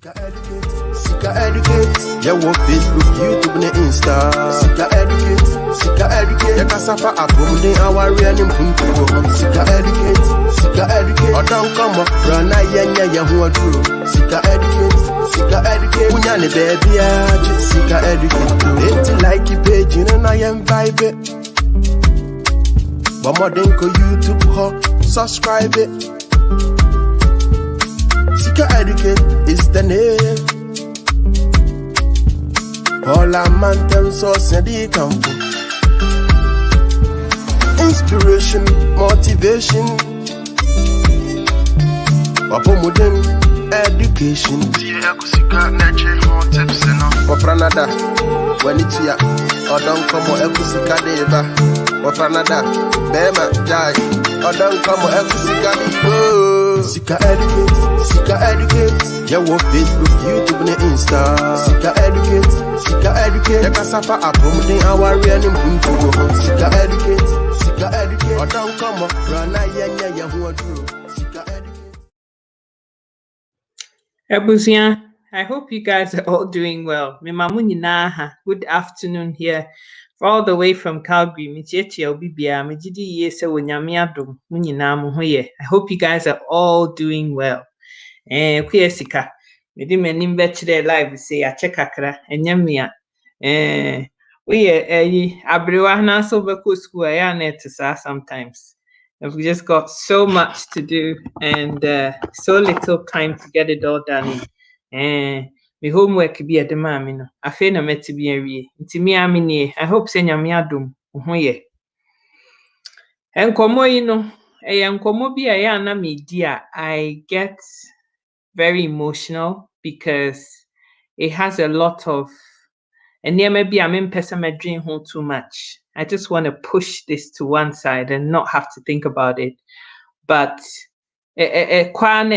Sika educate, yeah, what Facebook, YouTube, and Insta. Sika educate, yeah, Casafa, Abumde, our real impunto. Sika educate, or don't come up, run, yeah, who are true. Sika educate, Munyani, baby, Sika educate. It's like you page, and I am vibe. But more than YouTube, ho, subscribe it. Sika educate is the name. All a man them so send it come. Inspiration, motivation. Wapomudem, education. Sika nature hot tips no. Wafranada, when it's ya, or don't come or ekusika deva. Wafranada, bema jai, or don't come or ekusika deva. Sika educate, yeah, what Facebook, YouTube, and Insta. Sika educate, yeah, Casafa, Abumde, our real impunto. Sika educate, or don't come up, run, yeah, who are true. Sika educate. Ebusia, I hope you guys are all doing well. Good afternoon here. All the way from Calgary. I hope you guys are all doing well. Kuyesika. Medi menim betchire live say a check akra enyamia. We abrewa na so beko school ya net sometimes. We just got so much to do and so little time to get it all done. My homework be at the mammy no. I feel na met to be a re. I hope say nyame adom ho ye. Enkomo yi no, enkomo bi a na me dia, I get very emotional because it has a lot of and maybe I'm in dream home too much. I just want to push this to one side and not have to think about it. But then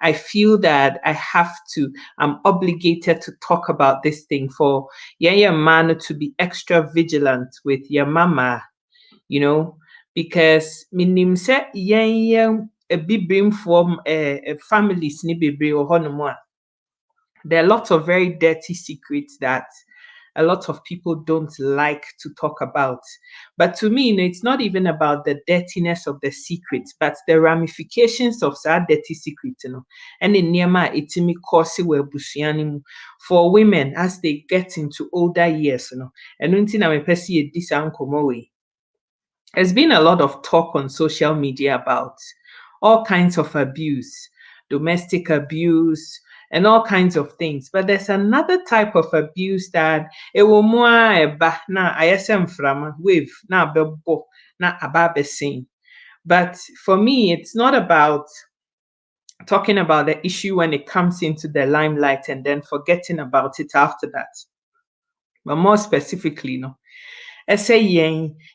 I feel that I'm obligated to talk about this thing for your man to be extra vigilant with your mama, you know, because minim se a bibrim from families ni bebre or honomwa. There are lots of very dirty secrets that a lot of people don't like to talk about. But to me, it's not even about the dirtiness of the secrets, but the ramifications of that dirty secret, And in Niama, itimi kosi we busiani for women as they get into older years, And until I'm a person this way. There's been a lot of talk on social media about all kinds of abuse, domestic abuse, and all kinds of things. But there's another type of abuse that it will more na ISM from with na bebo na ababesin. But for me, it's not about talking about the issue when it comes into the limelight and then forgetting about it after that. But more specifically, I say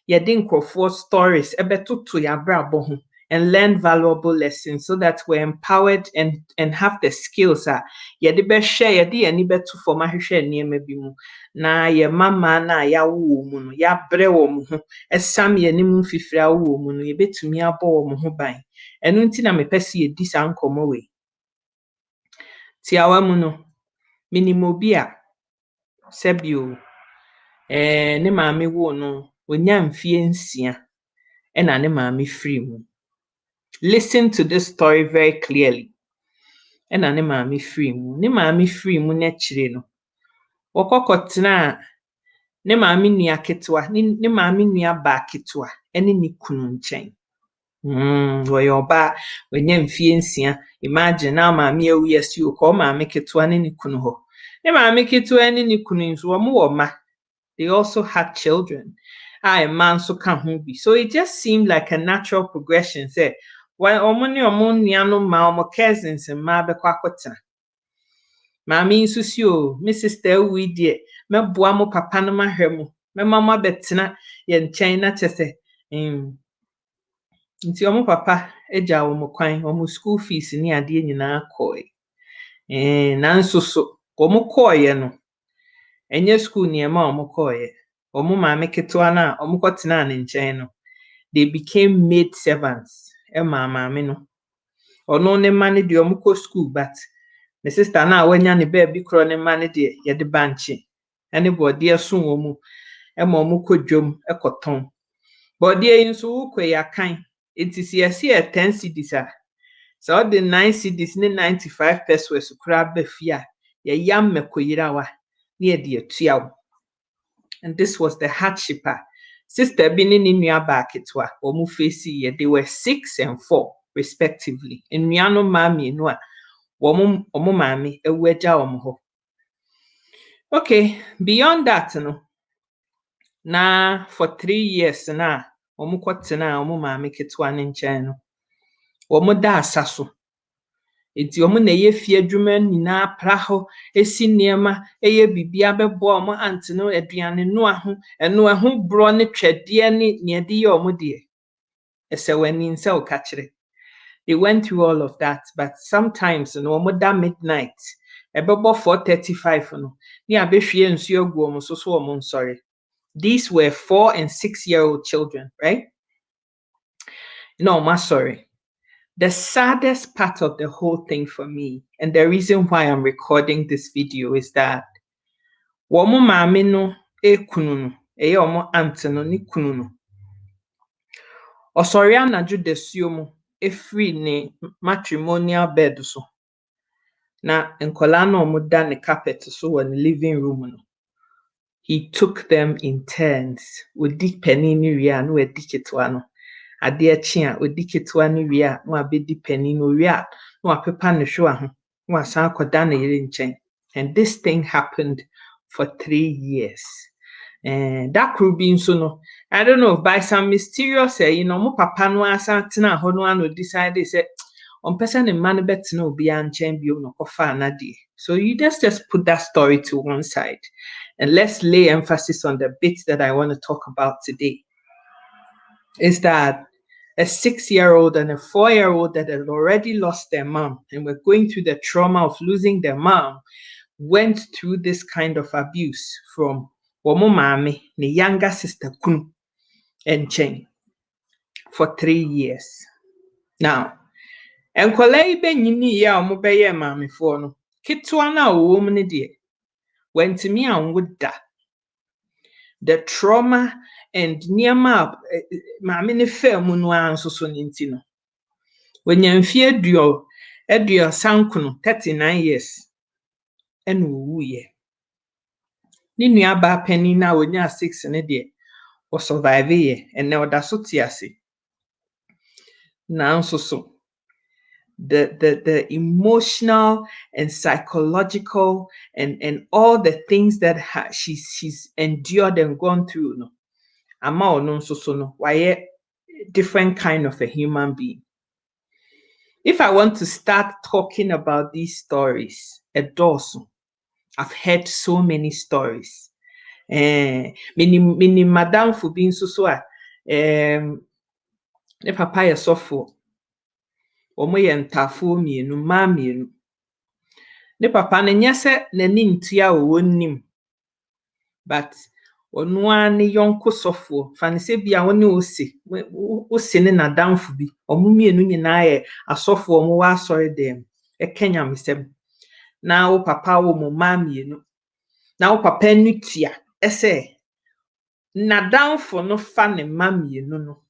yedin for stories ebetutu ya brabo and learn valuable lessons so that we're empowered and have the skills yedi be share yedi ani betu for mahwehwe niema bi mu na ye mama na ya wo mu no ya bre wo mu ho esam ye nim fifira wo mu no ye betumi abo wo mu ho ban enu nti na mepese ye di sa nkomo we ti awa mu no minimo bi a sebio ne maame wo no onya mfie nsia ena ne maame free mu. Listen to this story very clearly. Ena ne maame free mu. Ne maame free mu na chire no. Wokokotena ne maame nua ketwa, ne maame nua ba ketwa ene ne kunu nchen. Woyoba onya mfie nsia. Imagine na maame ewu yesi ko maame ketwa ne kunu ho. Ne maame ketwa ne ne kunu nso wo mo ma. They also had children. A man so can who be. So it just seemed like a natural progression. Say, when no ma cousins and ma be kwakota. Mami susio, Mrs. Tewi dear, me boamo papa no mahemu, me mama betina yen China chese. Nti omo papa eja omo kwan, omo school fees ni ade nyina koi. Nanso so, omo koye no. Enye school ni ema omo koye. Omo maame ketwa na omo kotena ne nchen no. They became maid servants. Maame no. Ono ne ma ne de omo ko school but my sister na wanya ne baby kro ne ma ne de ye de banche ene body aso wo mu e ma omu kodwom ekoton body yin so ukwe ya kan it is yes here 10 cedis a so the 9 cedis ne 95 pesos kura ba fia ye yam mekoyirawa ne ye de atua. And this was the hardship. Sister Bini Nua back it wa omu face they were 6 and 4 respectively. In Miano Mami Noa, Womu Mami, a weja omho. Okay, beyond that, no. Na for 3 years na omu kwatena omu mami ketwa ne nchen no. Omu da asaso. Enti omu na ye fie adwuma nyina pra ho esi niema eye bibia bebo omu ante no aduane no aho bro ne twede ne de ye omu de ese wani nse o ka kire. They went through all of that, but sometimes no omu da midnight ebebo 4:35 no ni abehwie nsu agu omu so omu nsori. These were 4 and 6-year-old children, right? No, I'm sorry. The saddest part of the whole thing for me, and the reason why I'm recording this video, is that womu mami no kunu no, omo auntie no ni kunu no. Osori anaju desuo mu efri ne matrimonial bed so. Na nkola no omo da ne carpet so in the living room no. He took them in turns. Odi penini ria no edi ketwa no. Ade achi a odi ketwa ni wie a no abedi pani no wie a no apepa ne hwo aho no asan akoda na yire nchen. And this thing happened for 3 years. And that could be so no, I don't know, by some mysterious mo papa no asan tena ho no ano decide say on person ne man bet no obi anchen bi no kofa na de. So you just put that story to one side and let's lay emphasis on the bits that I want to talk about today. Is that a 6-year-old and a 4-year-old that had already lost their mom and were going through the trauma of losing their mom went through this kind of abuse from Womo Mami, the younger sister Kunu and Cheng, for 3 years. Now, enkwala ibe nyini ya omo beye mami fo no kitwa na wo mu ne de wentimi anwoda. The trauma and niema mami ne fa mu no anso so nti no wenyamfie edio sankunu 39 years enu wuye ni nua ba pani na wonya 6 ne de o survive ye and na oda so tiase na anso so the emotional and psychological and all the things that she's endured and gone through no ama ono so no why different kind of a human being. If I want to start talking about these stories, I've heard so many stories. Mini madam for being so ne papa ye sofo omo ye ntafo mienu ma mienu ne papa ne nyase nani ntia wonim but onu an yonko sofo fane se bia woni ose ne nadamfo bi omo mienu nyina ye asofo omo wa asori dem e Kenya misem na wo papa wo mo ma mienu na wo papa nutia ese nadamfo no fa ne ma mienu no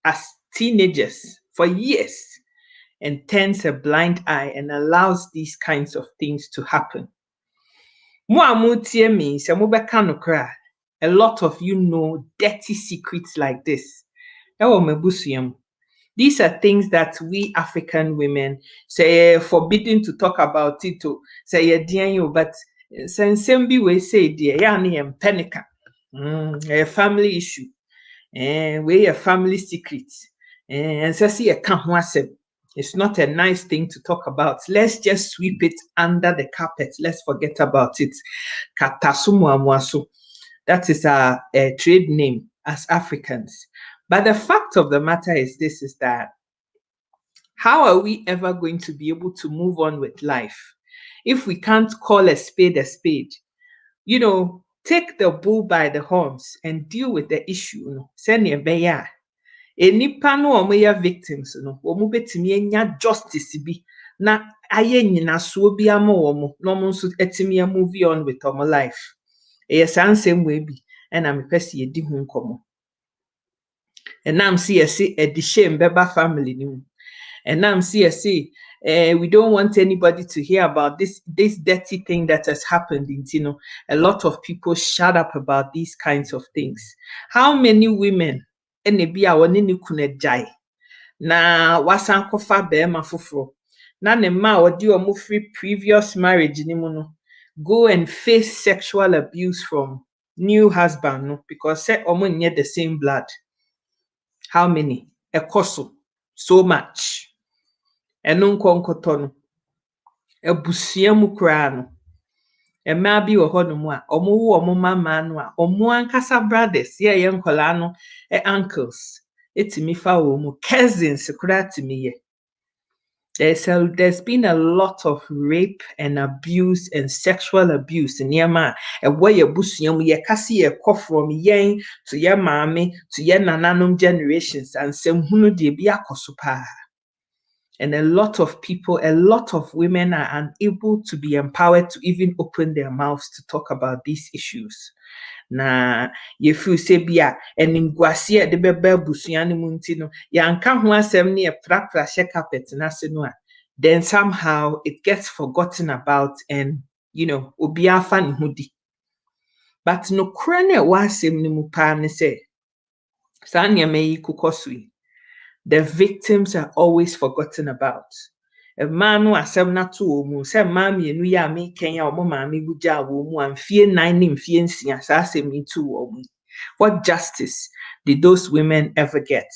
as teenagers for years and turns a blind eye and allows these kinds of things to happen. Means a lot of you know dirty secrets like this. These are things that we African women say forbidden to talk about it to say but since we say dear penica a family issue and we a family secrets and see a can't it's not a nice thing to talk about. Let's just sweep it under the carpet. Let's forget about it. Katasumu. That is a trade name as Africans. But the fact of the matter is this, is that how are we ever going to be able to move on with life if we can't call a spade a spade? You know, take the bull by the horns and deal with the issue. Send a beya. Enipa no omo ya victims no omo betimi enya justice bi na aye nyina so bi ama wo mo no mo nso etimi move on with our life. Yes, ansem we bi na me pese ye di hu nkomo. Enam see yesi edi shame beba family ni mu. Enam see yesi we don't want anybody to hear about this dirty thing that has happened in Tino. A lot of people shut up about these kinds of things. How many women enebi a woni ni kunejai na wasan kofa bema foforo na ne ma odi omo free previous marriage ni mu no go and face sexual abuse from new husband no because say omo nye the same blood. How many? Ekoso so much. Eno nkonkoto no ebusua mu kra no emma bi wo ho no mu a omo wo omo mama no a omo ankasa brothers ye nkola no uncles etimi fa wo mu cousins kra timi ye. There's been a lot of rape and abuse and sexual abuse in Yama. And where your busium ye kasi ye from yen to your mommy to your nananum generations and some hunu de biakosupa. And a lot of people, a lot of women are unable to be empowered to even open their mouths to talk about these issues. Na ye feel say bia enimguase de beba busua ne mu nti no yanka ho asem ne prapra she carpet na se no a then somehow it gets forgotten about and obi afa ne hodi. But no kra na wa asem ne mu pa ne se sa nyama yi kokosui the victims are always forgotten about. A man who asem na to omu se mami enu ya me kenya omo mami buja wo mu amfie 9 ne mfie nsia sa asem ni to omu. What justice did those women ever get?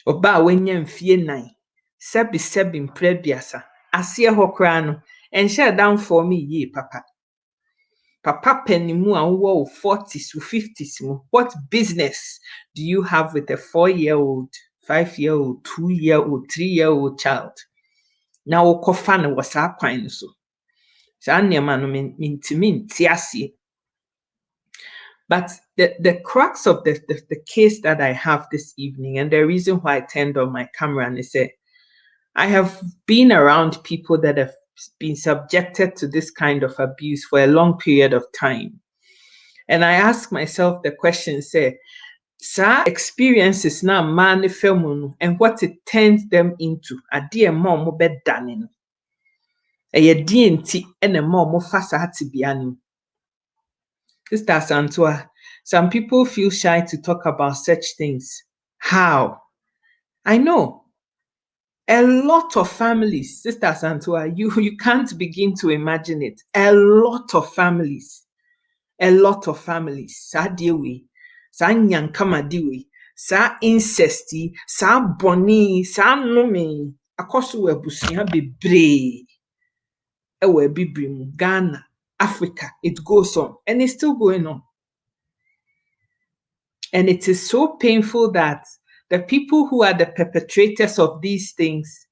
Oba wenya mfie 9 sebi mpreduasa asie ho kra no enhye down for me ye papa penimu a wo 40s to 50s mu. What business do you have with a 4-year-old, 5-year-old, 2-year-old, 3-year-old child? Now wokofa no wasa kwan no so. Sa nneema no mintimi ntiase. But the crux of the case that I have this evening and the reason why I turned on my camera and I said I have been around people that have been subjected to this kind of abuse for a long period of time. And I ask myself the question, say, experiences now man film and what it turns them into. A dear mom mo bed done. A DNT and a mom mo fasa hatibiani. Sister Santua, some people feel shy to talk about such things. How? I know. A lot of families, Sister Santua, you can't begin to imagine it. A lot of families. Sa dewe, sa nyankama dewe, sa incesty, sa boni, sa nome, akoso webusia bebre. Ewe bibrim, Ghana, Africa, it goes on. And it's still going on. And it is so painful that the people who are the perpetrators of these things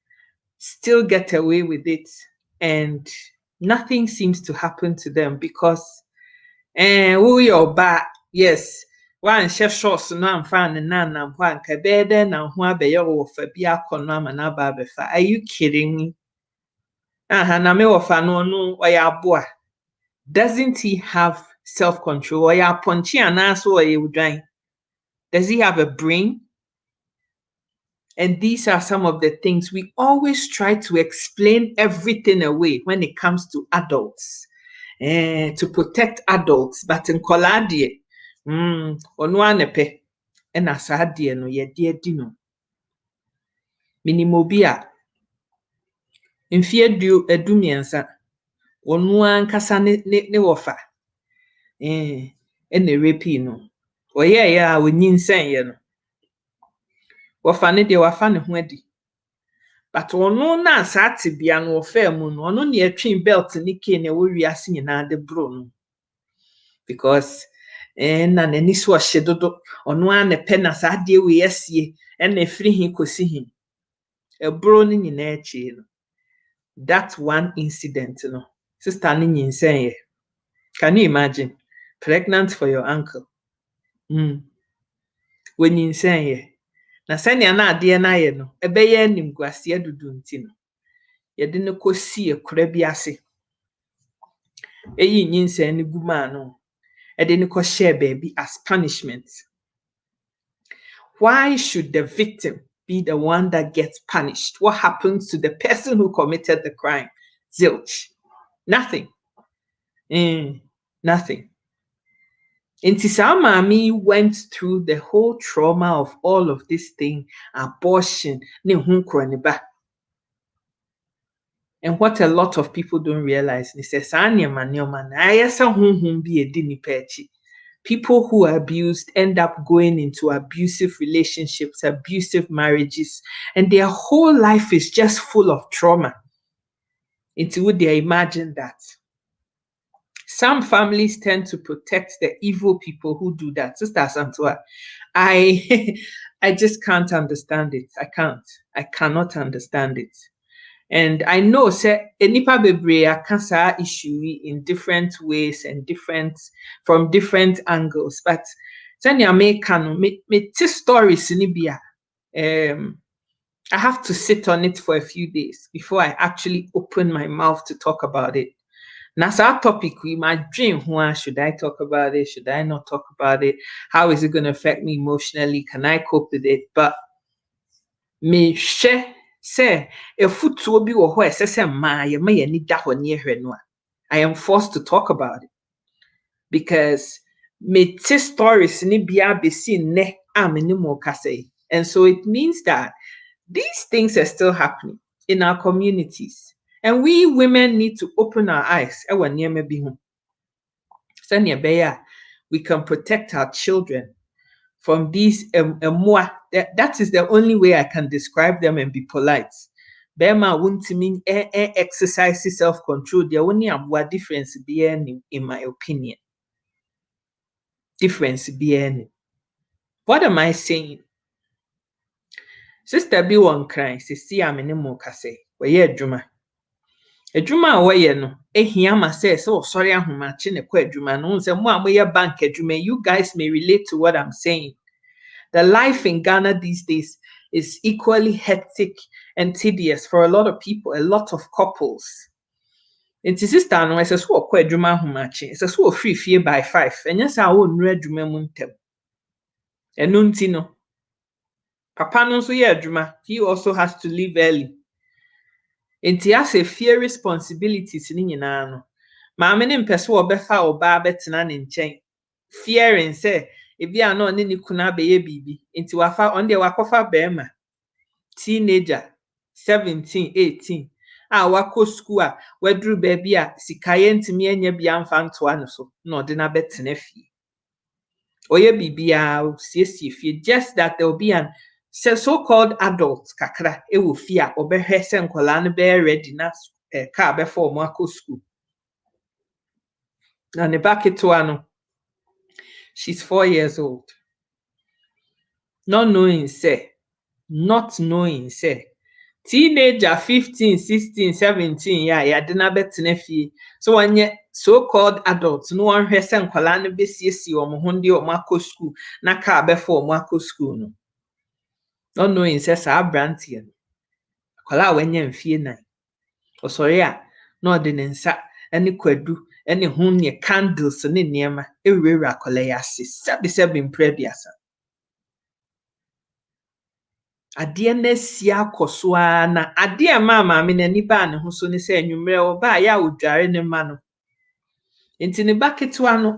still get away with it. And nothing seems to happen to them because we are back. Yes. One chef shorts no am fan and nan am one kabede na ho abeyo wo fa bia kono ama na ba befa. Are you kidding me? Na me wo fa no oya aboa. Doesn't he have self-control? Oya ponchi anaso oya udwan. Does he have a brain? And these are some of the things we always try to explain everything away when it comes to adults. To protect adults, but in Koladie, ono anepe, and asadie no ye dear dino. Minimobia in fear do a dumiansa, ono ankasa ne wofa, and a repino. Or yeah, we nin say, no. Wofa ne de wafane wedi. But ono na asati bia no ofa mu no ono ne atwin belt ni ke ne wo wiase nyina de bro no. Because na nani so hye dodo ono a ne pe na sa de we asie na efiri hin kosi hin. E bro ni nyina achi no. That one incident no. Sister ni nyinsen ye. Can you imagine? Pregnant for your uncle. When nyinsen ye. Na sanya na ade na ye no, ebe ye nimguase adudu nti no. yɛde no kɔsi ekura bi ase eyi nyinsa ne gu maa no ɛde no kɔhyɛ baabi as punishment. Why should the victim be the one that gets punished? What happens to the person who committed the crime? Zilch. Nothing. Nothing. Nti saa maame went through the whole trauma of all of this thing, abortion, ne ho korɔ ne ba. And what a lot of people don't realize is that saa nneɛma na ayɛ sɛ honhom bi edi nipa akyi. People who are abused end up going into abusive relationships, abusive marriages, and their whole life is just full of trauma. Into would they imagine that? Some families tend to protect the evil people who do that. Sister Santua, I just can't understand it. I cannot understand it. And I know say enipa bebree aka saa issue in different ways and from different angles. But sɛnea meka no me stories ni bi I have to sit on it for a few days before I actually open my mouth to talk about it. Na saa topic we my dream should I talk about it? Should I not talk about it? How is it going to affect me emotionally? Can I cope with it? But me share say efutuo bi wo ho esese mmaa ye ma ye ni da ho ne ehwe no a I am forced to talk about it because me te stories ni bia besi nne a me ni mo kase. And so it means that these things are still happening in our communities, and we women need to open our eyes ewa niema bi ho sane beya we can protect our children from these mmaa. That is the only way I can describe them and be polite. Bema won't mean exercise self-control. The only difference be in my opinion. Difference be any. What am I saying? Sister be one crying, see I'm in mo kase. We ye adwuma. Adwuma we ye no. Ehia ma say so sorry ahomache ne kwa adwuma no. Nse mo amoye bank adwuma. You guys may relate to what I'm saying. The life in Ghana these days is equally hectic and tedious for a lot of people, a lot of couples. Nti sister no ese so okwa adwuma ahomache, ese so free fie by 5. Enya sa wo nru adwuma mu ntem. Enu nti no. Papa no so ye adwuma, he also has to leave early. Nti ase fear responsibilities ni nyina no. Maame ne mpese wo befa oba betena ne nchen. Fearing say ebi ano ne ni kuna beye bibi nti wafa on de wakofa bema teenager 17 18 wako school a wadru baby a sikaye ntimi anya bia mfa nto ano so na ode na betena fie oye bibi a siesie fie, just that there will be an so-called adults kakra ewo fie a obehwe se nkola no be ready na car be for mo akọ school na ne baketo ano. She's 4 years old. Not knowing say teenager 15 16 17 ya de na betena fie so onye so-called adults no one hwe se nkwala no besiesie omo ho ndi omo akọ school na ka before omo akọ school no. Not knowing say sa brantie no kwala wanya mfie nan osori a na ode ne nsa ene kwadu ene ho ne candles ne niema ewura kwala ya se sebi mprebiasa. Ade na sia akoso a na ade ma me na ni ba ne ho so ne se anwumre wo ba ya odware ne ma no. Enti ne baketo ano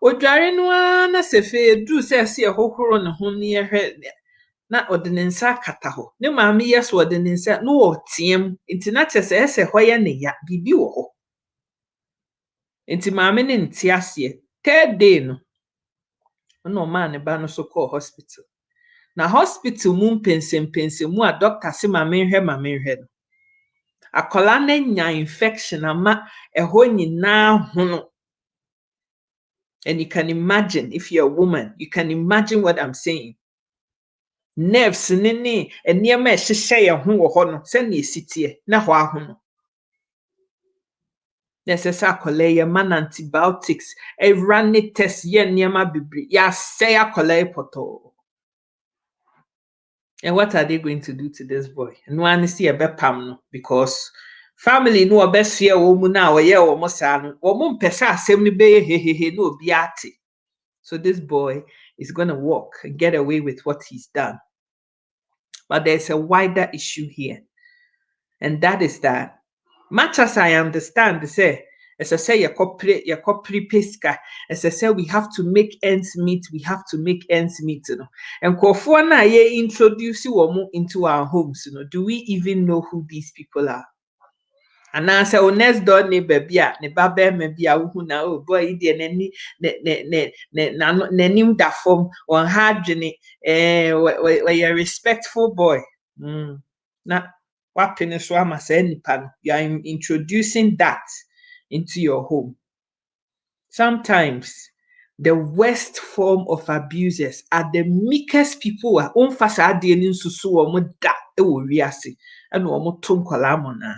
odware no a na sefe edu se hohoro ne ho ne yehwe na ode ne nsa kata ho. Ne maame yes ode ne nsa no wo tiem. Enti na chese ese hoye ne ya bibi wo ho. Enti maame ne nti ase. Third day no ma ne ba no so call hospital. Na hospital mu mpense mu a doctor se ma menhwe no. Akola na nya infection ama eho nyina hono. And you can imagine, if you're a woman, you can imagine what I'm saying. Nerves ne eniema ehye ye ho wo ho no se na esitie na ho ahono. Necessary akola ye man antibiotics, run test ye eniema bibri ya say akola poto. And what are they going to do to this boy? No one see a bepam no, because family no best fear woman now, or yeah, almost san, or mum pesa assembly bay, he no biati. So this boy is gonna walk and get away with what he's done. But there's a wider issue here, and that is that much as I understand, say, as I say, your corporate pesca, as I say, we have to make ends meet, you know. And Kofona ye introduce you into our homes, you know. Do we even know who these people are? And now say, oh, next door neighbor, bia, ne babe, maybe a who now, oh boy, dear, ne da form, or hard journey, where you're a respectful boy. Now, what peninsula must any pan? You are introducing that into your home. Sometimes the worst form of abusers are the meekest people who are unfasa de ni susu omo da e wo wiase and omo to nkwala amona.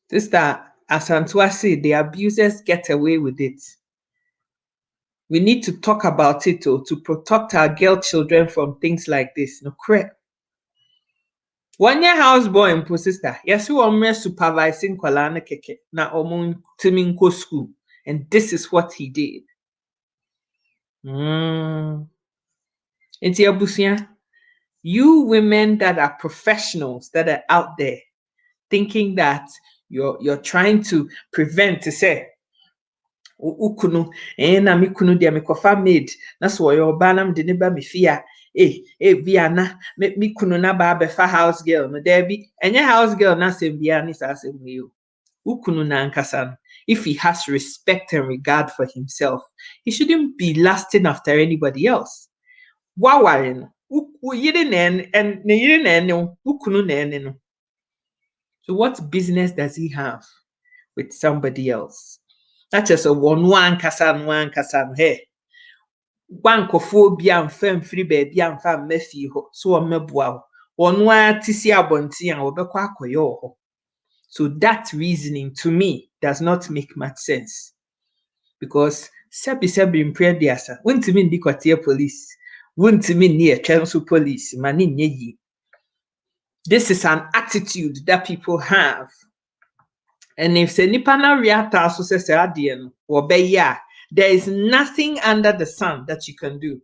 Sister Asantwa say the abusers get away with it. We need to talk about it to protect our girl children from things like this. No correct. 1 year houseboy mpo sister, yes, we are supervising kwala na keke na omo timinko school, and this is what he did. Into abusia, you women that are professionals that are out there thinking that you're trying to prevent to say ukunu na mi kunu dia me kofa maid na so yo ba na me de ba me fia bia na mi kunu na ba fa house girl no there be enye house girl na sem bia ni sa sem we ukunu na nkasa no, if he has respect and regard for himself, he shouldn't be lasting after anybody else. Waware no yiri na ukunu na no. So what business does he have with somebody else? That's just a one kasa hey. One kofo bi amfa mfiri ba bi amfa mmafi ho so omeboa ho. Ono atisi abonti an obekọ akoye ho. So that reasoning to me does not make much sense. Because sebi mpre diasa, wuntimi ndi kwatie police, wuntimi ni etwenso police, mani nye yi. This is an attitude that people have. And if se nipa na reata so se adie no, there is nothing under the sun that you can do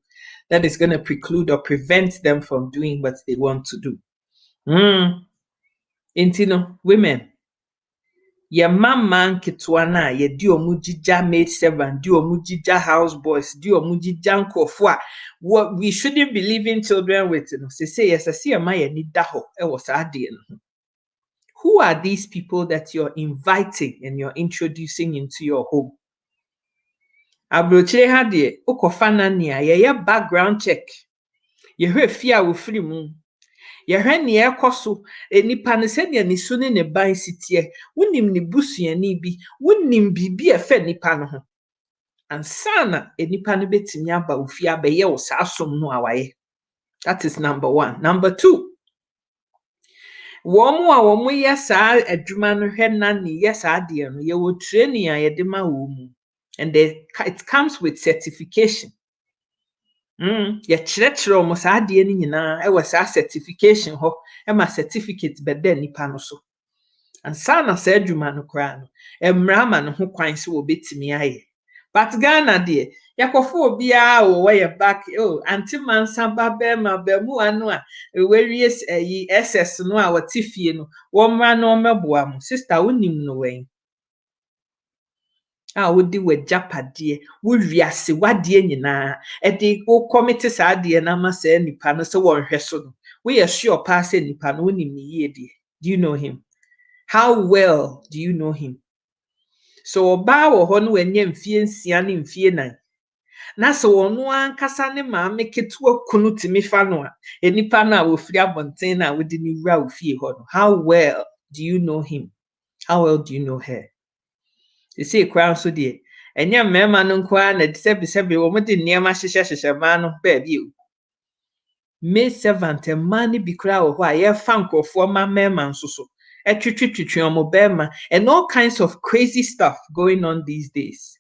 that is going to preclude or prevent them from doing what they want to do. Intino, women, your mama nketwa na ye di omujija maid servant, di omujija house boys, di omujija nkofo a what we shouldn't be leaving children with, you know. Say yes, I see a man ni da ho e was adie no. Who are these people that you're inviting and you're introducing into your home? Abrochire ha de ukofa na nia ye background check. Ye hwe fia wo firi mu. Ye hwe ne ekoso enipa ne se ne su ne ne ban sitie. Wonim ne busuani bi, wonim bibi efe nipa no ho. Ansana enipa no betimi aba wo fia be ye wo sa asom no awaye. That is number 1. Number 2. Womu ye saa adwuma no hwe na ne ye saa de no ye wo training a ye de ma wo mu. And it comes with certification. Ye kyerɛkyerɛ omo saa de ni nyina e was a certification ho e ma certificate beda nipa no so. And sana sa adwuma no kra no emra ma no ho kwan se wo betimi aye. But Ghana de yakofo obi a wo ye back anti mansa ba be ma ba mu anu a we yi SS no a watifie no wo mra no meboa mu sister wonim no wen wodi wajapade wo wiase wade nyina e de wo commit saa de na ma saa nipa no se won hwe so no we are sure pass nipa no wonim ni ye de. Do you know him? How well do you know him? So oba wo ho no wanya mfie nsia ne mfie nan na so wono ankasa ne maame ketua kunu timi fa no a enipa no a wo firi abonten na wodi ni wura wo fie ho no. How well do you know him? How well do you know her? You see crown so de enya mema no kwa na sebi wo mo de niema hyehyehye ma no ba bi o. Me servant man bi kra wo ho a ye fa nkofo ma mema nso so etwetwetwe omo bema and all kinds of crazy stuff going on these days.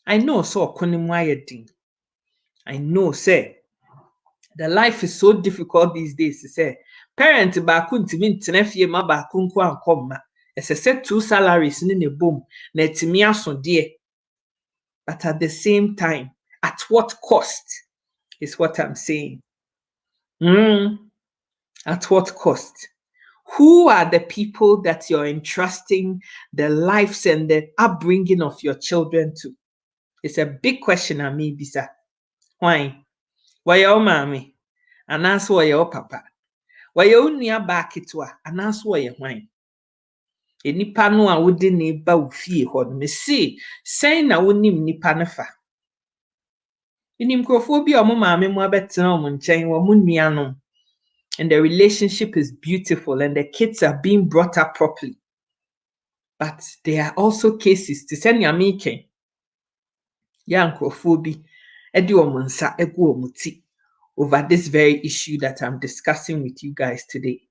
I know so okonimu ayedin. I know say The life is so difficult these days to say. Parent baako ntimi ntena fie ma baako nko ankɔmma. Ɛsɛ sɛ 2 salaries ne ne bom na etimi aso de. But at the same time, at what cost is what I'm saying. At what cost? Who are the people that you're entrusting the lives and the upbringing of your children to? It's a big question, Bisa. Why? Why your mommy? And that's why your papa. Why your nua back itwa? And that's why your wine. Nipa no a wodi ne ba wo fie hɔ no me se sɛn na wonim nipa no fa. Inim krofo bi a ɔmo maame mu abɛtena ɔmo nkyɛn wɔ mo nuanom. And the relationship is beautiful and the kids are being brought up properly. But there are also cases to send yamike. Yankrofobi edi omunsa egu omuti over this very issue that I'm discussing with you guys today.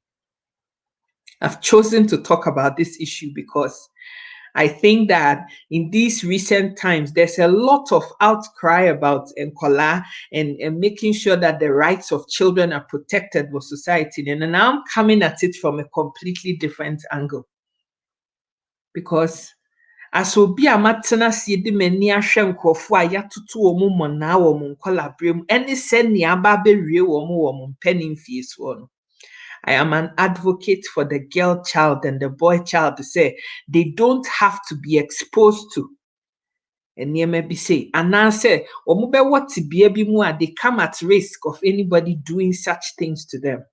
I've chosen to talk about this issue because I think that in these recent times, there's a lot of outcry about Nkola and making sure that the rights of children are protected with society. And now I'm coming at it from a completely different angle. Because as obi amatena si de mani ahwe nkrofo a yatoto omo mona wo mo Nkola brem ene se ne aba bewie wo mo mpanin fie so no. I am an advocate for the girl child and the boy child to say they don't have to be exposed to. And you may be say, and I say, what to be they come at risk of anybody doing such things to them.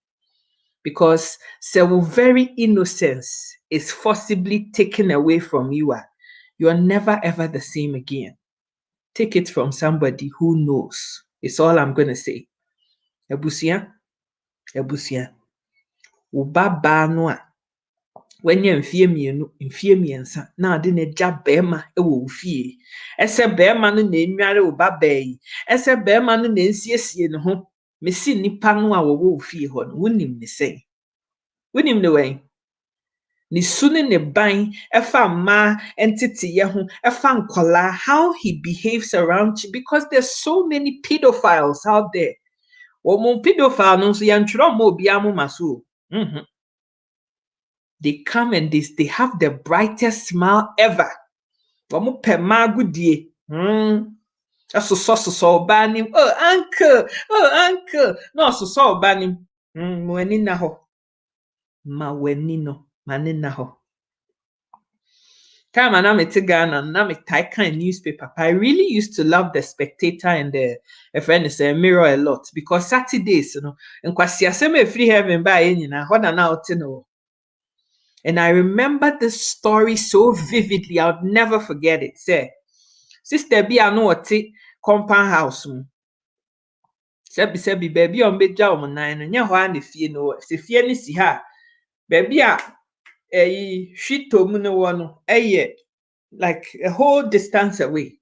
Because so very innocence is forcibly taken away from you. You're never ever the same again. Take it from somebody who knows. It's all I'm going to say. Ebusia. Ubaba no when you mfie miensa na ade ne gya bema ewo fie ese bema no na enware ubaba yi ese bema no na ensiesie ne ho mesi nipa no a wo fie ho no wonim ne sei wonim ne wen ni sune ne ban efa ma entity ye ho efa Nkola how he behaves around you because there's so many pedophiles out there wo mo pedophile no so yantwro mo obi amoma so they come and they have the brightest smile ever. Wamu pe magudie. So banim. Oh uncle. No so banim. Mweni na ho. Ma weni no. Mani na ho. Time and I'm Ghana and I'm a kind newspaper. I really used to love the Spectator and the friend is a Mirror a lot because Saturdays, you know, and kwasi aseme free heaven by any na hoda na otino. And I remember this story so vividly, I would never forget it. Say, sister be anoti compound house. Sebi baby on beja o nine nya ho an fie no se fie ni si ha. Baby a hwito mu no no like a whole distance away.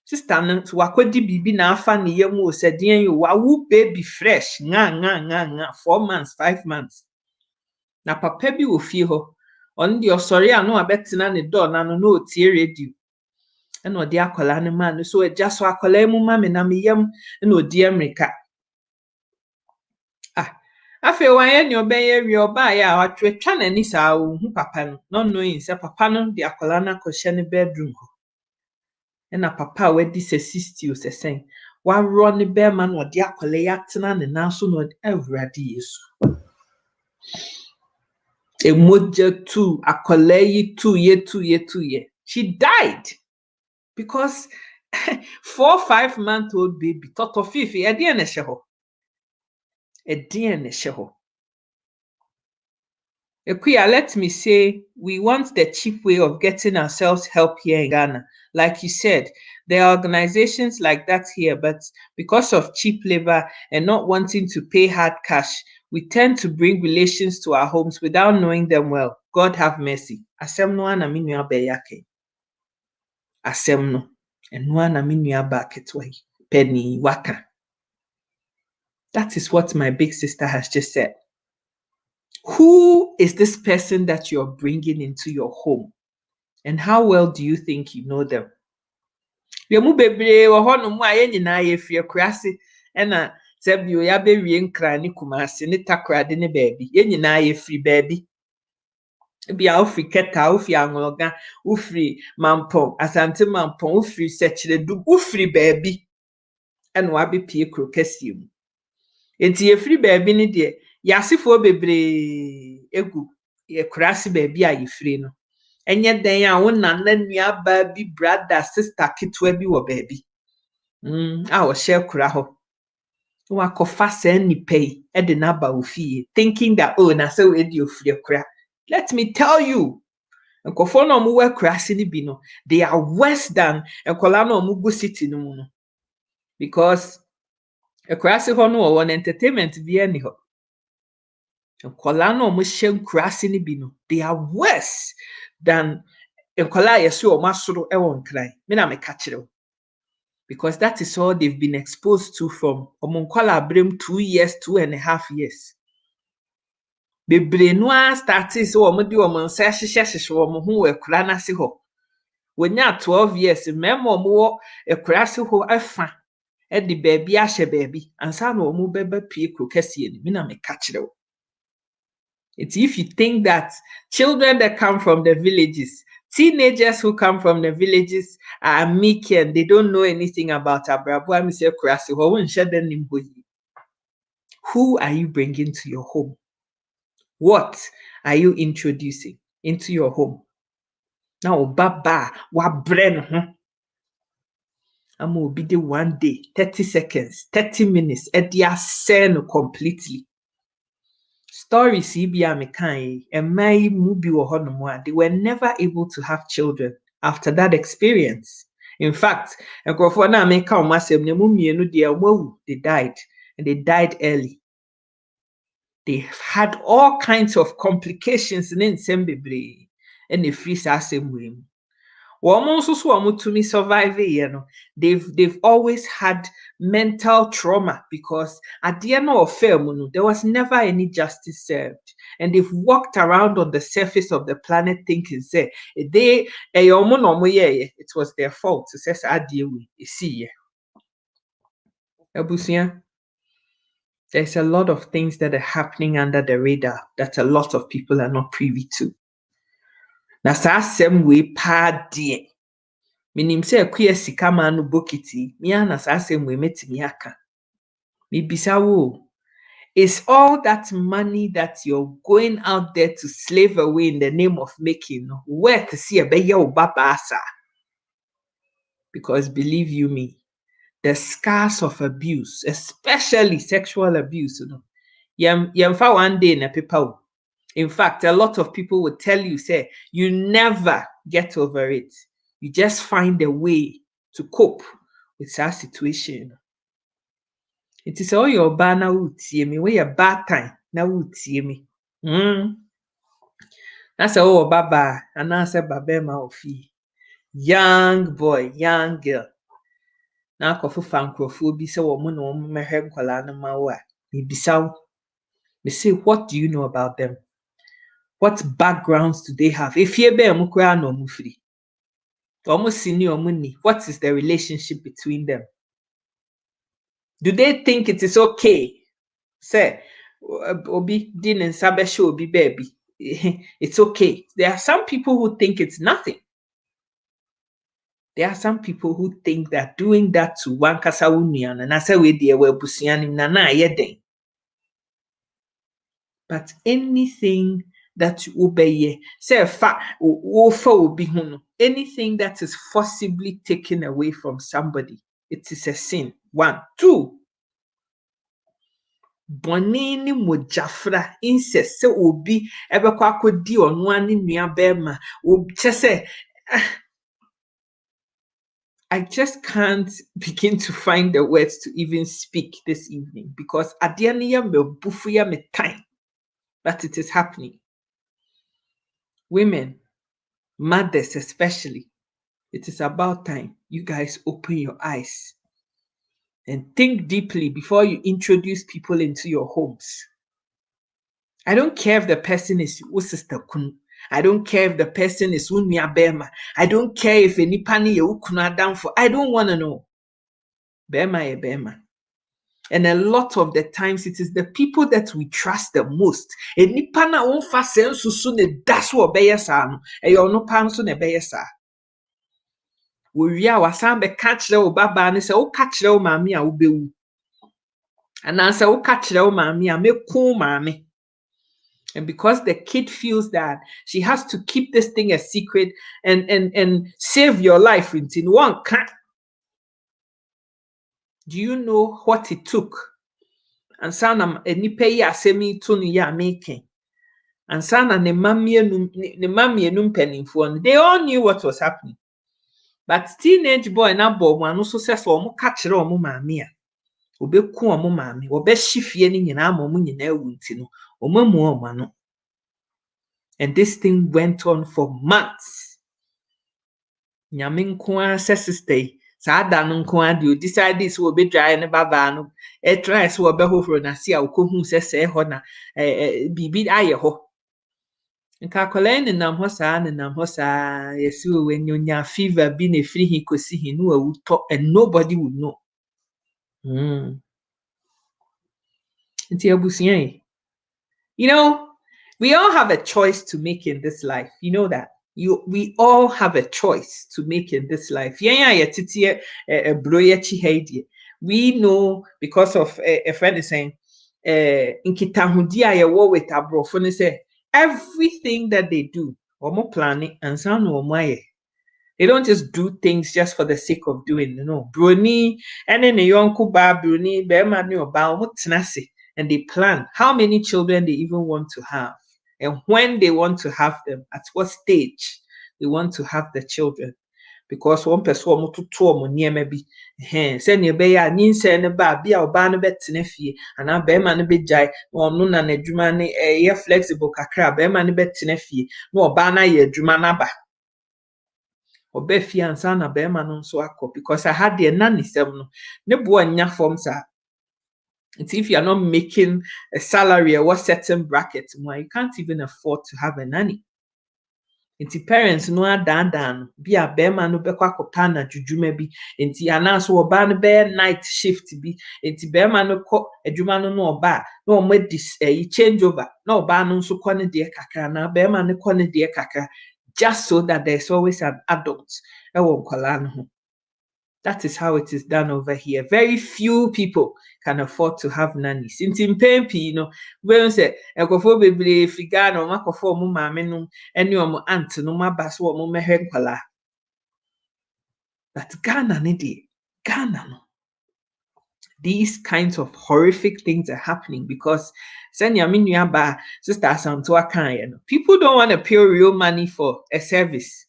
Sister no to wakodi bibi na afa ne yam o se den yo wa wu baby fresh nga 4 months 5 months. Na papa bi wo fie ho on the osori anu abetena ne door na no otie radio ena odi akola ne man so eja so akola mu ma me na me yam ena odi America afi wan ye ni obenye wi oba ya watwetwa na ni sa hu papa no not knowing say papa no di akola na kohye ne bedroom ho ena papa wedi se 60 o se sen wa ro ne be ma no odi akola ya tena ne na so no Awurade Yesu Emoja 2, Akoleyi 2 year. She died because 4-5-month-old baby, Toto Fifi, Ediane Sheho. Ekuya, let me say, we want the cheap way of getting ourselves help here in Ghana. Like you said, there are organizations like that here, but because of cheap labor and not wanting to pay hard cash, we tend to bring relations to our homes without knowing them well. God have mercy. Asem no ana minua beyake. Asem no. Eno ana minua ba ketwa penny waka. That is what my big sister has just said. Who is this person that you're bringing into your home? And how well do you think you know them? Sebio ya be wie nkra ne kumase ne takrade ne baabi. Ye nyina ye free baabi. Bia wo free Keta, wo free Angoga, wo free Mampong, Asante Mampong, wo free Se3, wo free baabi. And wa be pie kro kɛseɛ mu. Enti ye free baabi ne de yasefo bebre egu ye kurase baabi a ye free no. Enye den a wo nana nua ba bi brother sister ketwa bi wo baabi. A wo share kura ho. Wa kofa sen ni pay e de na ba ofie thinking that oh na so e di ofie kura. Let me tell you, nkofo no mo wa kurase ni bi no, they are worse than enkola no mo go city no mu no. Because kurase ho no wo entertainment bi ani ho. Enkola no mo hye kurase ni bi no, they are worse than enkola yeso o masoro e won kran. Me na me ka kire. Because that is all they've been exposed to from omonkola brem 2 years, 2.5 years. Bebre no a started so omo di omo nsa hyehye omo ho ekura na se ho. Wonya 12 years memo omo wo ekura se ho afa e di baabi ahye baabi ansa na omo beba pie kro kase ni. Me na me ka kire wo. It's if you think that children that come from the villages, teenagers who come from the villages are meek and they don't know anything about abrabua, who are you bringing to your home? What are you introducing into your home? Now, baba, wa brain, I'm will be the 1 day, 30 seconds, 30 minutes, at their sen completely. Stories CBA mekai and my movie they were never able to have children after that experience. In fact, they died and they died early. They had all kinds of complications in Nsembebре and the free same way. Survive, they've always had mental trauma because at the end of film, there was never any justice served. And they've walked around on the surface of the planet thinking, say, it was their fault. There's a lot of things that are happening under the radar that a lot of people are not privy to. Na saa same way pa die. Minim se akuya sika ma no bokiti, mi ana saa same way metimi aka. Mi bisa wo, is all that money that you're going out there to slave away in the name of making worth to see a beye asa? Because believe you me, the scars of abuse, especially sexual abuse, yemfa one day na paper. In fact, a lot of people will tell you, say, you never get over it. You just find a way to cope with that situation. It is all your bad now me, where your bad time now me. That's all baba, and I said babema ofi. Young boy, young girl. Now kofu fankrophobia say woman no mehem kwala na mawa. Me bisaw. Me say, what do you know about them? What backgrounds do they have? If you be mukra no mufri. Almost senior money. What is the relationship between them? Do they think it is okay? Say, Obi din and Sabesho Obi baby. It's okay. There are some people who think it's nothing. There are some people who think that doing that to one kasawunian and asa we dear well busianim nana yeden. But anything that you obey, say anything that is forcibly taken away from somebody, it is a sin. 1, 2. Bonini mojafra incest se obi ebekwa akodi onu ani nua bema say I just can't begin to find the words to even speak this evening because adiania me bufuya me time that it is happening. Women, mothers especially, it is about time you guys open your eyes and think deeply before you introduce people into your homes. I don't care if the person is your sister kun. I don't care if the person is unya bema. I don't care if any pani ye ukuna down for. I don't want to know. Bema ye bema. And a lot of the times it is the people that we trust the most. Enipa na wonfa sensu so ne daso obeye sa no. Eyo no pa nso ne beye sa. Wo wi a wasan be ka kire wo baba ne se wo ka kire wo maami a wo bewu. Anansa wo ka kire wo maami a meku maami. And because the kid feels that she has to keep this thing a secret and save your life in one can. Do you know what it took? And sana enipa yi asemi to no ya making. And sana ne mamie num penifo. They all knew what was happening. But teenage boy na bob one so says omo ka kire omo maami a. Obeku omo maami, obehyi fie ni nyina ma omo nyina ewu nti no. Omamu omo no. And this thing went on for months. Nyame nko a se3 saa da no nko a de o decide so obedwae ne baba no e try so obehohoro na se a okohu se ho na bibi aye ho. Nka akwala ne nam ho saa yesi o wenyonya fever bi na firi hi kosi hi no awu to and nobody would know. Nti abusua you know, we all have a choice to make in this life. You know that. We all have a choice to make in this life. We know because of a friend is saying, with abrofo say everything that they do, omo planning and sound they don't just do things just for the sake of doing, Bruni and then a yonku ba Bruni, Bema ni ba tenase. And they plan how many children they even want to have and when they want to have them, at what stage they want to have the children. Because one person to two near maybe send your bay a ninsa and a baby or ban betting fee and I bear man be jai or noon and a jumani a year flexible kakra bear man betting fee no banner ye jumanaba. Or Beffy and son a bear man so akko because I had the nanny seven no boy nya forms are. If you are not making a salary or what certain bracket, you can't even afford to have a nanny. Nti parents no adandan bi a bema no bekwa kopa na jujuma bi nti anaso oba no be night shift bi nti bema no ko adwuma no oba na o ma dis change over na oba no nso ko ne de kakra na bema no ko ne de kakra just so that there's always an adult e wo nkwala no ho. That is how it is done over here. Very few people can afford to have nannies. In Pempi, when say ekofo bebre figa no makofo mo maame no ene omo aunt no mabaso omo mehwe nkwala. But Ghana no. These kinds of horrific things are happening because sister Asantua people don't want to pay real money for a service.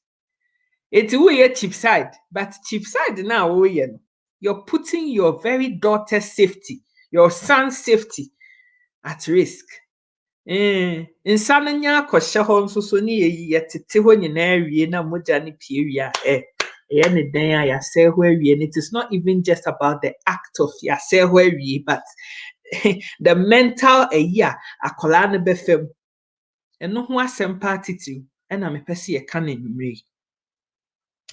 It's a cheap side, but cheap side now, you're putting your very daughter's safety, your son's safety at risk. In Sananya Koshahon Susuni, yet Tihonary, na Mojani Piria, and it is not even just about the act of Yasehweri, but the mental a colana befem, and no one sympathy to, and I'm a person a cannon.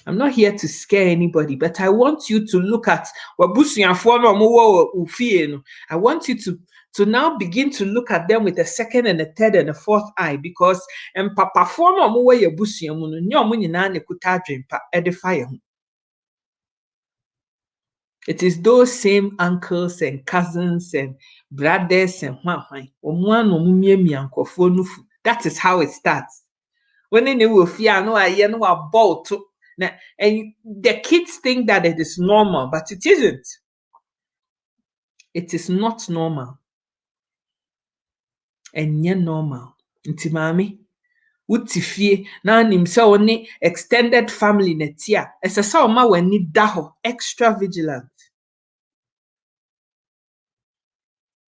I'm not here to scare anybody, but I want you to look at I want you to now begin to look at them with a second and a third and a fourth eye because papa it is those same uncles and cousins and brothers and that is how it starts. When they will fear no bolt. And the kids think that it is normal, but it isn't. It is not normal. And yet normal. Nti mami, wuti fie na nim se oni extended family netia. Ese se o ma wani daho extra vigilant.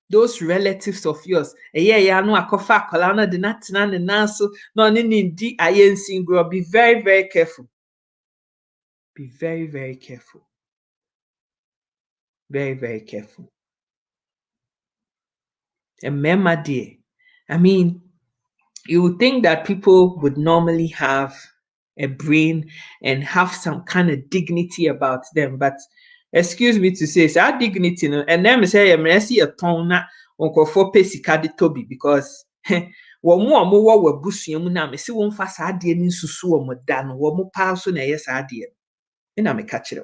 Those relatives of yours, ya no akofa akola na de natina ne nanso na oni ni di ayensin grow. Be very, very careful. Be very, very careful. Very, very careful. And mema dear, I mean, you would think that people would normally have a brain and have some kind of dignity about them, but excuse me to say, our dignity, no, and then say, I see a tone na uncle for pesika de toby because wɔn wɔ abusua mu na me se wɔn fa saa adeɛ ne nsusu wɔn da no wɔn paa so na ɛyɛ saa adeɛ na me ka kyerɛ.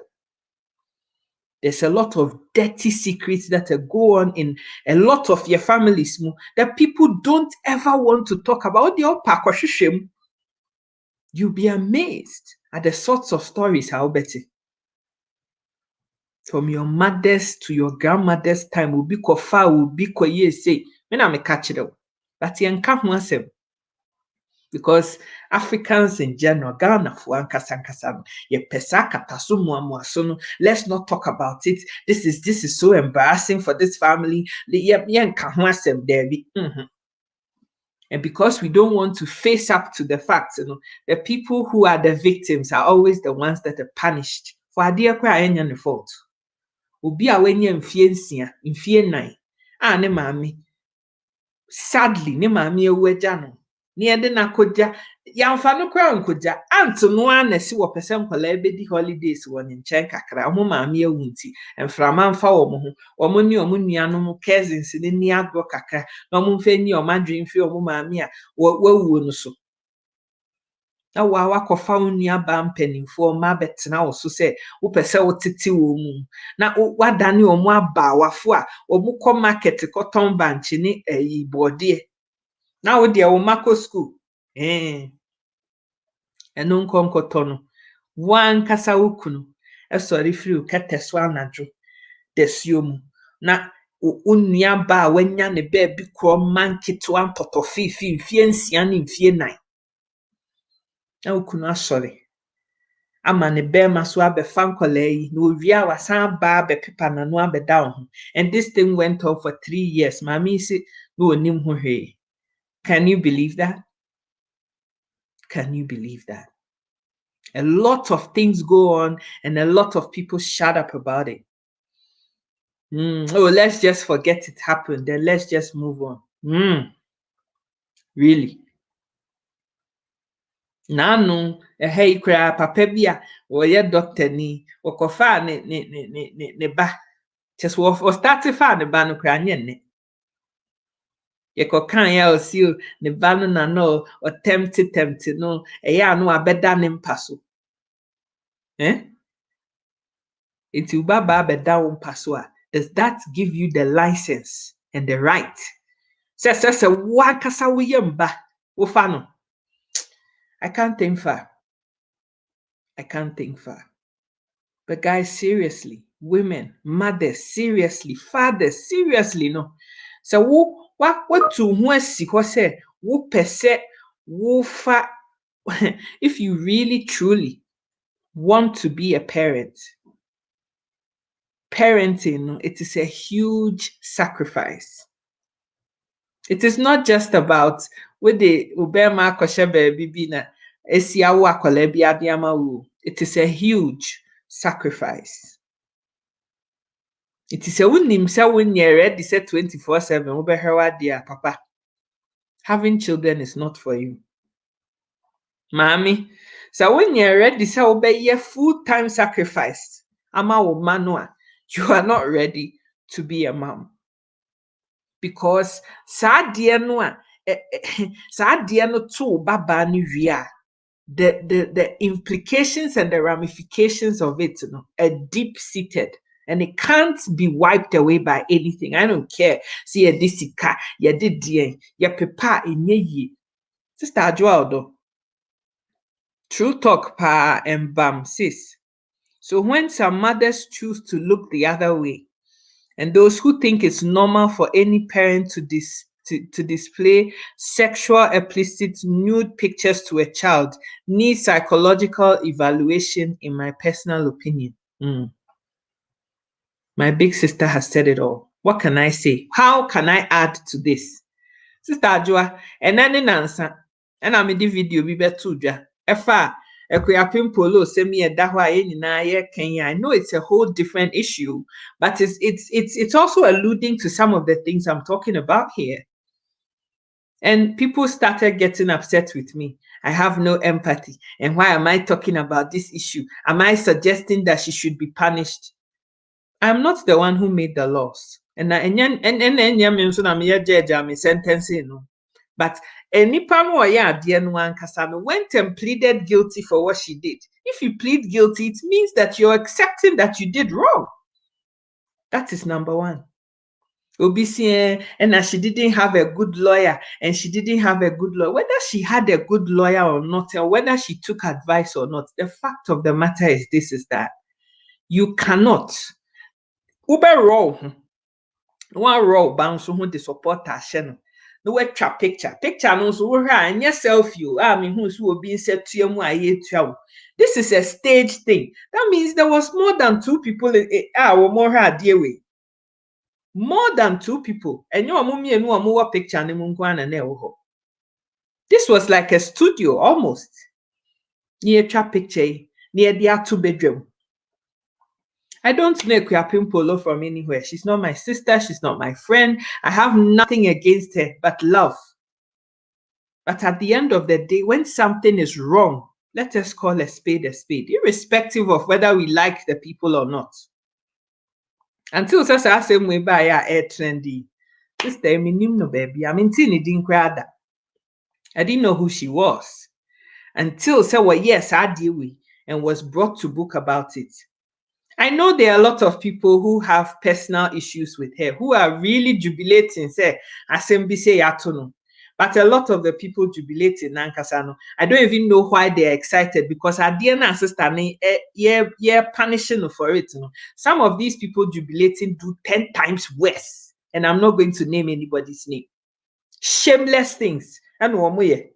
There's a lot of dirty secrets that go on in a lot of your families that people don't ever want to talk about. You'll be amazed at the sorts of stories how better. From your mother's to your grandmother's time will be kofa, will be koye say, when I'm a catcher. But you can't because Africans in general, Ghana for ankasa ye pesa kataso muamuaso. Let's not talk about it. This is so embarrassing for this family. And because we don't want to face up to the facts, the people who are the victims are always the ones that are punished. For adia kwa enya ne fault. Obi a wenye mfie nsia, mfie nine. Ne maami. Sadly, ne maami ewu agya no. Ni ede na koja yamfa no kwa nkoja anto no ana si wo pese nkwala ebedi holidays wo ne nchen kakra ho maami ewu nti emframa mfa wo mo ho wo mo ni omo nuanom cousins ni ni agro kakra na omo mfa ni omo adwen fi omo maami a wawu no so na wa kofa unia ba mpanimfo ma betena wo so se wo pese wo tete wo mu na wadane omo aba wafo a omo ko market koton banchi ni bode na wo de wo mako school eno nkonkoto no wan kasa wukunu esori free kateso anadwo desio mu na unia ba wanya ne ba bi kro manketo antoto fifi mfie nsia ne mfie nan na wukunu asori ama ne be maso abefa nkola yi na owia wasan ba be pepa na no abeda ho. And this thing went on for 3 years. Mami se no onim ho hwe. Can you believe that? Can you believe that? A lot of things go on and a lot of people shut up about it. Oh, let's just forget it happened. Then let's just move on. Really? Nanu, hey, cry, papa bia, or your doctor ni, or kofa ne ba. Just was started fan the ban crying. Ye ko kan ya osi ne ba no na no or tempted no eya no abeda ne mpaso. It will ba down paswa. Does that give you the license and the right? Says wakasa wiyemba wofano. I can't think far. But guys, seriously, women, mothers, seriously, fathers, seriously, no. So what to mwesi ko say wo pese wo fa if you really truly want to be a parent. Parenting, it is a huge sacrifice. It is not just about with the ubema koshe baby na esiawo akola bi adiama wu. It is a huge sacrifice. It is a wunim se when you're ready say 24/7 ubehewa dia papa. Having children is not for you. Mami, so when you're ready say ubeye full-time sacrifice ama wo manua. You are not ready to be a mom. Because sa deɛ no to baba ni wia. The implications and the ramifications of it are deep-seated and it can't be wiped away by anything. I don't care. See a disika, ya did ya pepa inye. Sister Ajualdo. True talk pa and bam sis. So when some mothers choose to look the other way, and those who think it's normal for any parent to display sexual explicit nude pictures to a child need psychological evaluation, in my personal opinion. My big sister has said it all. What can I say? How can I add to this? Sister Ajua, and then in answer, and I'm in the video, we better efa polo semi Kenya. I know it's a whole different issue, but it's also alluding to some of the things I'm talking about here. And people started getting upset with me. I have no empathy. And why am I talking about this issue? Am I suggesting that she should be punished? I'm not the one who made the laws. And means I'm judge, I'm sentencing. No. But any no went and pleaded guilty for what she did. If you plead guilty, it means that you're accepting that you did wrong. That is number one. Obisi, and she didn't have a good lawyer, and she didn't have a good lawyer. Whether she had a good lawyer or not, or whether she took advice or not, the fact of the matter is this: is that you cannot. Uber roll. One roll bounce who the supporter channel. No way trap picture. Picture no so and your selfie. I mean who's will be said to you. This is a stage thing. That means there was more than two people or more hard dear way. More than two people. And your mummy and one more picture and munguana. This was like a studio almost. Near trap picture, near the 2-bedroom. I don't know Kuyapim Polo from anywhere. She's not my sister. She's not my friend. I have nothing against her but love. But at the end of the day, when something is wrong, let us call a spade, irrespective of whether we like the people or not. Until such a same way by air trendy. This time, no baby. I mean, Tini didn't cry that. I didn't know who she was until say, well, yes, I deal with and was brought to book about it. I know there are a lot of people who have personal issues with her, who are really jubilating, say, Asembi say Yatono. But a lot of the people jubilating Nankasano, I don't even know why they're excited because at the end, sister, yeah, punishing for it. You know. Some of these people jubilating do 10 times worse. And I'm not going to name anybody's name. Shameless things. And one way.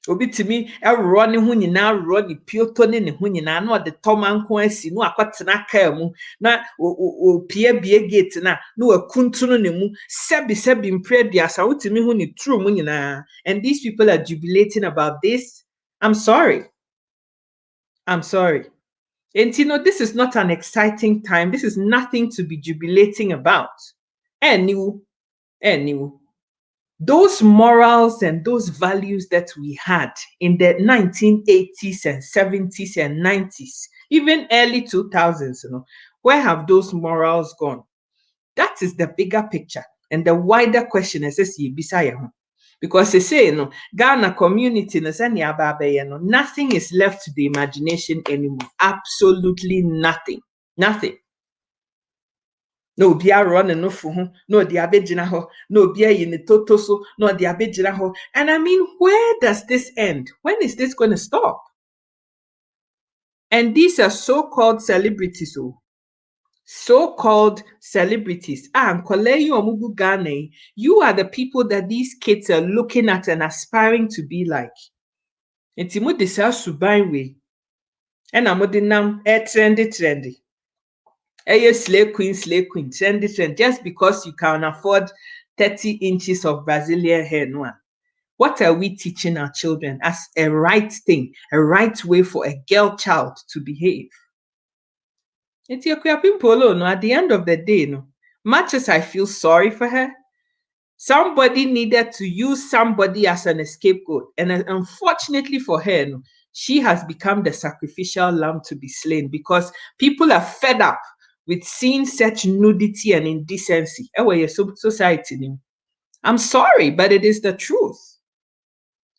Obi timi ɛworɔ ne ho nyinaa worɔ ne pioto ne ho nyinaa na ɔde tɔma nko asi no akɔtena kaa mu na opie bie gate na wakuntunu ne mu sebi mpreduasa wotimi ho ne true mu nyinaa. And these people are jubilating about this. I'm sorry. And you know, this is not an exciting time. This is nothing to be jubilating about. Anyway. Those morals and those values that we had in the 1980s and 70s and 90s, even early 2000s, you know, where have those morals gone? That is the bigger picture. And the wider question is this: because they say, you know, Ghana community, nothing is left to the imagination anymore. Absolutely nothing. Nothing. No bia running no for no the abejina ho, no bia in the totoso, no the abejina ho. And I mean, where does this end? When is this going to stop? And these are so-called celebrities, so-called celebrities. You are the people that these kids are looking at and aspiring to be like. And Timu de way. And I'm trendy. Slay queen, trendy, just because you can afford 30 inches of Brazilian hair. No. What are we teaching our children as a right thing, a right way for a girl child to behave? It's your polo, no, at the end of the day, no, much as I feel sorry for her, somebody needed to use somebody as an scapegoat. And unfortunately for her, no, she has become the sacrificial lamb to be slain because people are fed up with seeing such nudity and indecency. Society. I'm sorry, but it is the truth.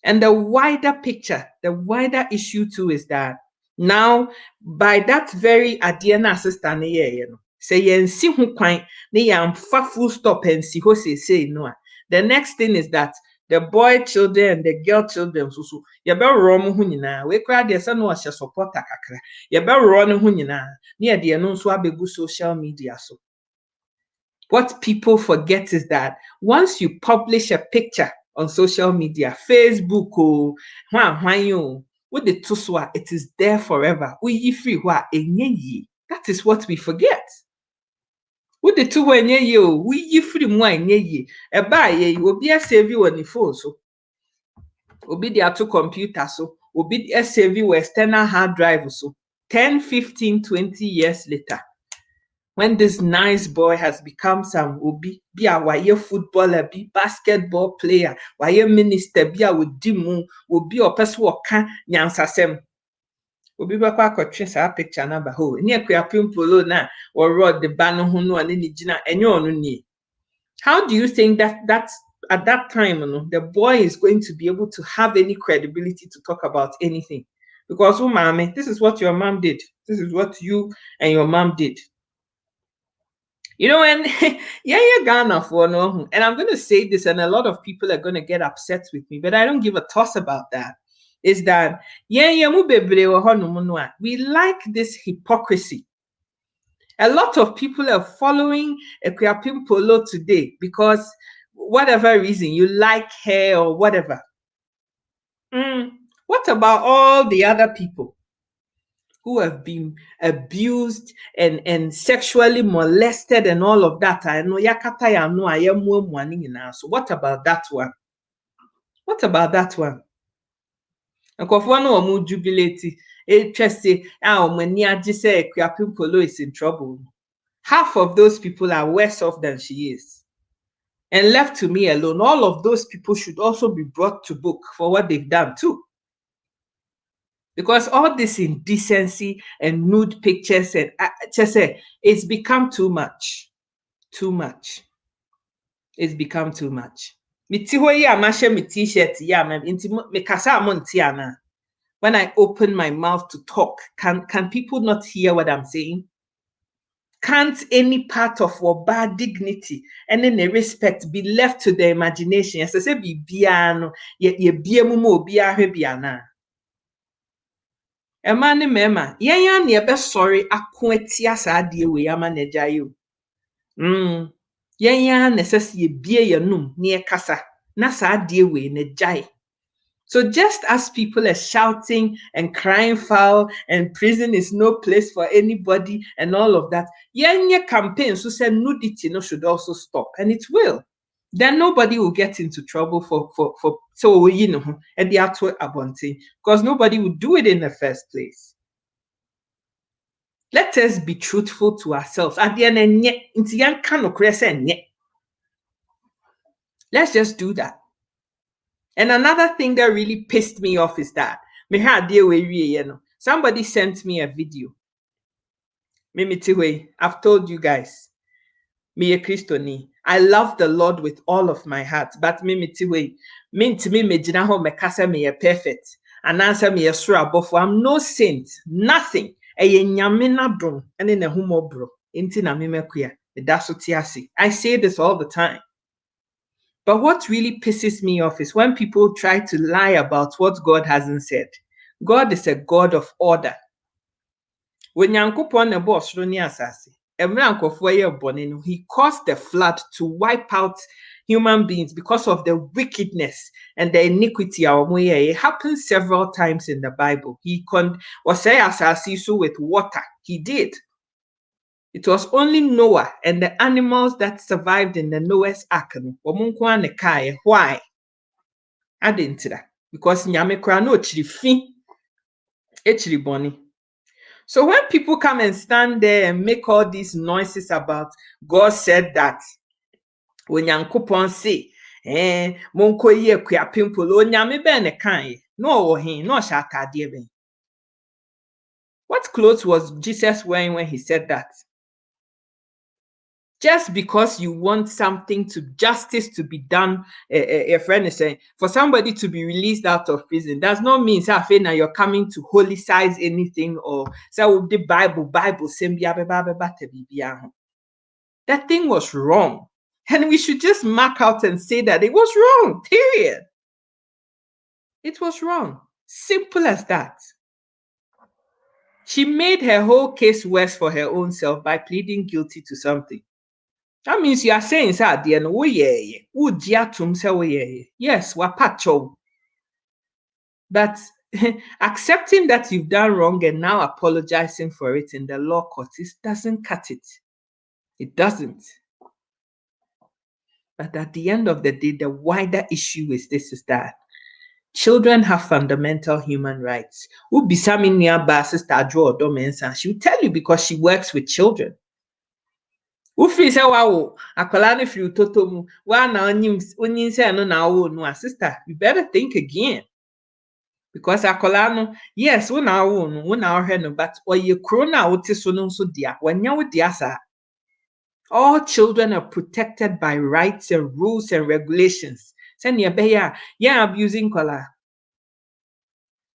And the wider picture, the wider issue too is that now, by that very adiana assistant, say yensi hu kwan na yamfa full stop and si ho say no. The next thing is that the boy children and the girl children so you better run ho nyina we kra de say no ohye supporter kakra you better run ho nyina na de no so abegu social media so. What people forget is that once you publish a picture on social media, Facebook with the tuswa, it is there forever. That is what we forget. With the two we free will be a save you on the phone so. Obi the two computers so obi save you external hard drive so 10, 15, 20 years later. When this nice boy has become some obi, be a wire footballer, be basketball player, wire minister, be a would dimu, will be a person who can nyansasem. Obi bakwa akotwe sa picture na ba ho. Ni akuapem polo na or rod the ban ho no ani ni gina enye onu ni. How do you think that's at that time, the boy is going to be able to have any credibility to talk about anything? Because, oh, mommy, this is what your mom did. This is what you and your mom did. You know, and yeah, Ghana for no, and I'm going to say this, and a lot of people are going to get upset with me, but I don't give a toss about that. Is that we like this hypocrisy. A lot of people are following Ekuapim Polo today because whatever reason you like her or whatever. What about all the other people who have been abused and sexually molested and all of that? I know yakata ya no ayemu now. So what about that one? What about that one? Nkofo no omu jubilate say omani agi say Ekuapim Polo is in trouble. Half of those people are worse off than she is. And left to me alone, all of those people should also be brought to book for what they've done too. Because all this indecency and nude pictures and just say it's become too much. Too much. It's become too much. When I open my mouth to talk, can people not hear what I'm saying? Can't any part of our bad dignity and any respect be left to the imagination? As I say, be biano, ye biamumo biana. A man mema, yan ye best sorry, aquetia sadie we yamanejayo. Yan necess ye bia yanum near casa, nasa die we nejai. So just as people are shouting and crying foul and prison is no place for anybody and all of that, your campaigns who said nudity should also stop, and it will. Then nobody will get into trouble for so at the actual abonting, because nobody would do it in the first place. Let us be truthful to ourselves. At the end, let's just do that. And another thing that really pissed me off is that somebody sent me a video. I've told you guys, I love the Lord with all of my heart, but me perfect. And answer me I'm no saint, nothing. I say this all the time. But what really pisses me off is when people try to lie about what God hasn't said. God is a God of order. When Yankopon ne boss roni asase, he caused the flood to wipe out human beings because of the wickedness and the iniquity. It happens several times in the Bible. He was say asase with water. He did. It was only Noah and the animals that survived in the Noah's Ark. Why? I didn't see that. Because nyame kra no chiri boni. So when people come and stand there and make all these noises about God said that, when Yankopon say, monko ye kuapim polo nyame be ne kan no hin no sha atade ben. What clothes was Jesus wearing when he said that? Just because you want justice to be done, a friend is saying, for somebody to be released out of prison, does not mean now you're coming to holy size anything or say the Bible. That thing was wrong. And we should just mark out and say that it was wrong, period. It was wrong. Simple as that. She made her whole case worse for her own self by pleading guilty to something. That means you are saying at the end, yes, wapacho. But accepting that you've done wrong and now apologizing for it in the law court, it doesn't cut it. It doesn't. But at the end of the day, the wider issue is that children have fundamental human rights. She will tell you because she works with children. Ufri say wow, akwala ne firi toto mu. Wa na onyin say no na wo no sister, you better think again. Because akola no, yes, wo na wo no, but oye kro na wo te so no nso dia. Wanya wo dia sa. All children are protected by rights and rules and regulations. Send your beya, yeah, abusing kola.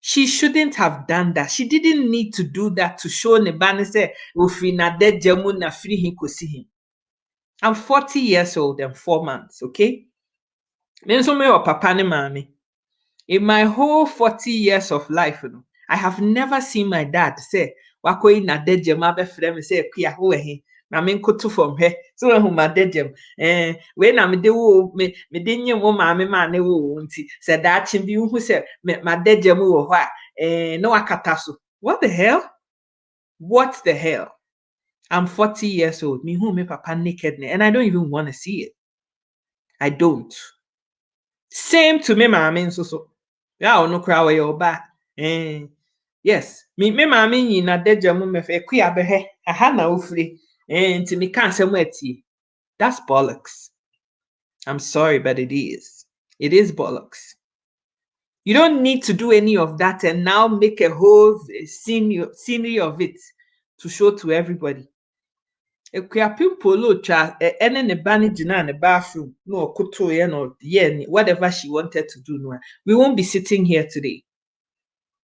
She shouldn't have done that. She didn't need to do that to show Nebani say, "Ufri na de jemu na free him kosi him." I'm 40 years old and 4 months, okay? Then so me or papa ne mami. In my whole 40 years of life, I have never seen my dad say, "Wako na de jemu abe frem say kuya ho he." Na me nkoto from here. So when my de jem, we na me de wo me de nye wo maame ma ne wo nti. Say that chimbi hu say my de jemu wo ho a no akata so. What the hell? What the hell? I'm 40 years old. Me who me papa naked and I don't even want to see it. I don't. Same to me maame nso so. Ya ono kra we your ba. Yes. Me maame yin na de jemu me fe kuya be he. Aha na ofri. Nti me kan asem atie. That's bollocks. I'm sorry, but it is. It is bollocks. You don't need to do any of that and now make a whole scenery of it to show to everybody. Ekuapim polo twa ene ne ba ne gina ne bathroom no okoto ye no ye whatever she wanted to do no. We won't be sitting here today.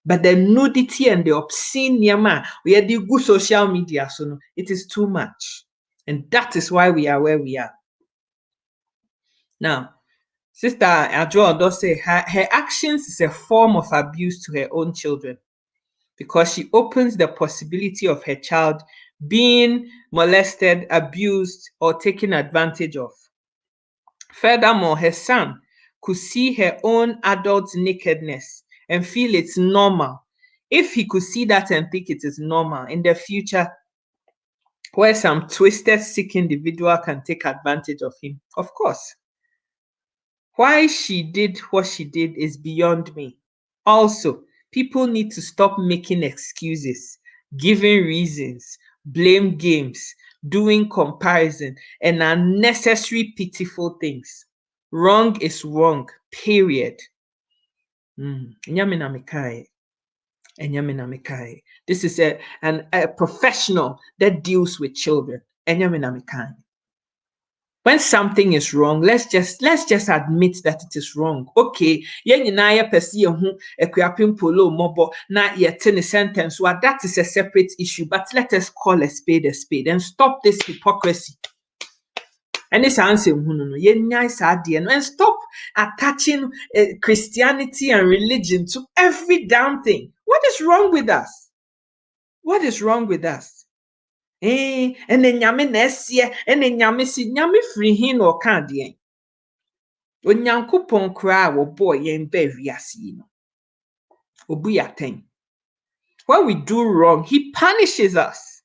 But the nudity and the obscene yama we are the good social media so no, it is too much. And that is why we are where we are. Now, Sister Adjo does say her actions is a form of abuse to her own children because she opens the possibility of her child being molested, abused, or taken advantage of. Furthermore, her son could see her own adult nakedness and feel it's normal. If he could see that and think it is normal in the future, where some twisted, sick individual can take advantage of him, of course. Why she did what she did is beyond me. Also, people need to stop making excuses, giving reasons, blame games, doing comparison, and unnecessary pitiful things. Wrong is wrong, period. This is a professional that deals with children. When something is wrong, let's just admit that it is wrong. Okay, sentence. Well, that is a separate issue, but let us call a spade and stop this hypocrisy. And this answer, and stop attaching Christianity and religion to every damn thing. What is wrong with us? What is wrong with us? And then nyame na esie and then nyame si nyame free hin or ka de onyankopon kra wo boy yen ba wiase no obu yaten. When we do wrong, he punishes us.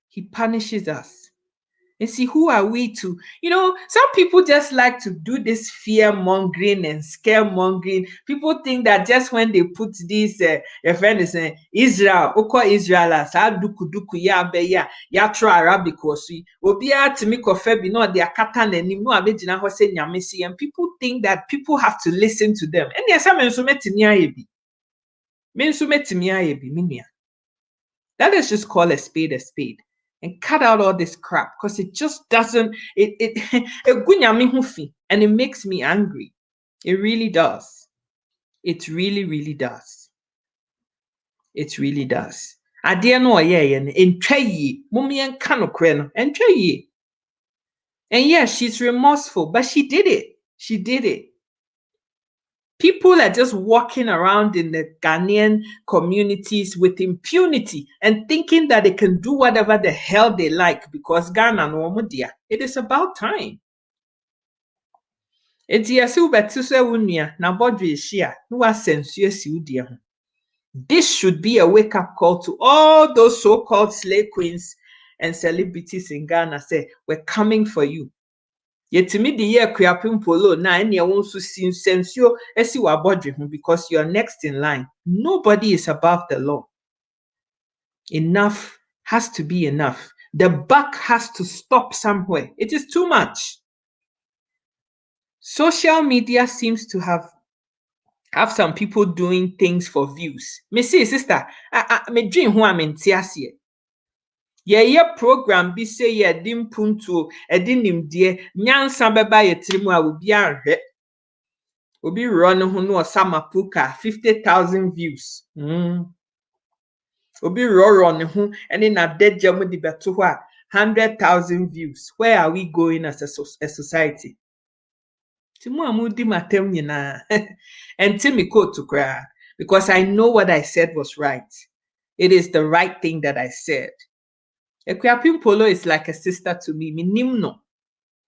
He punishes us. And see, who are we to? Some people just like to do this fear mongering and scaremongering. People think that just when they put this, your friend is saying Israel, oko Israel, sa duku ya be ya tro Arabic or so. Obia to me kofe no they are katan and no abegina ho se nyame si. And people think that people have to listen to them. And yes, I'm so metimi ayebi. Men so metimi ayebi minia. Let's just call a spade and cut out all this crap because it just doesn't and it makes me angry. It really does. It really, really does. It really does. Adeɛ no ɔyɛɛyɛ no ɛntwa yie. Mommy nka nokorɛ no ɛntwa yie. And yes, she's remorseful, but she did it. She did it. People are just walking around in the Ghanaian communities with impunity and thinking that they can do whatever the hell they like because Ghana no omudia. It is about time. This should be a wake-up call to all those so-called slave queens and celebrities in Ghana. Say, we're coming for you. Yetimi the year Kriapim Polo na any wants to see sensio esi wabodre because you are next in line. Nobody is above the law. Enough has to be enough. The buck has to stop somewhere. It is too much. Social media seems to have Have some people doing things for views. Me see, sister, me dream who I'm in tiasie. Ye program bi say ye di mpuntuo, e di nimdeɛ, nyansa beba ye tirimu a obi anhwɛ. Obi run ho no osamapuka 50,000 views. Obi run ho ene na dagya mu di beto ho a 100,000 views. Where are we going as a society? Timu amudi matem nyina. And Timmy quote to cry because I know what I said was right. It is the right thing that I said. Ekuapim Polo is like a sister to me, minimno.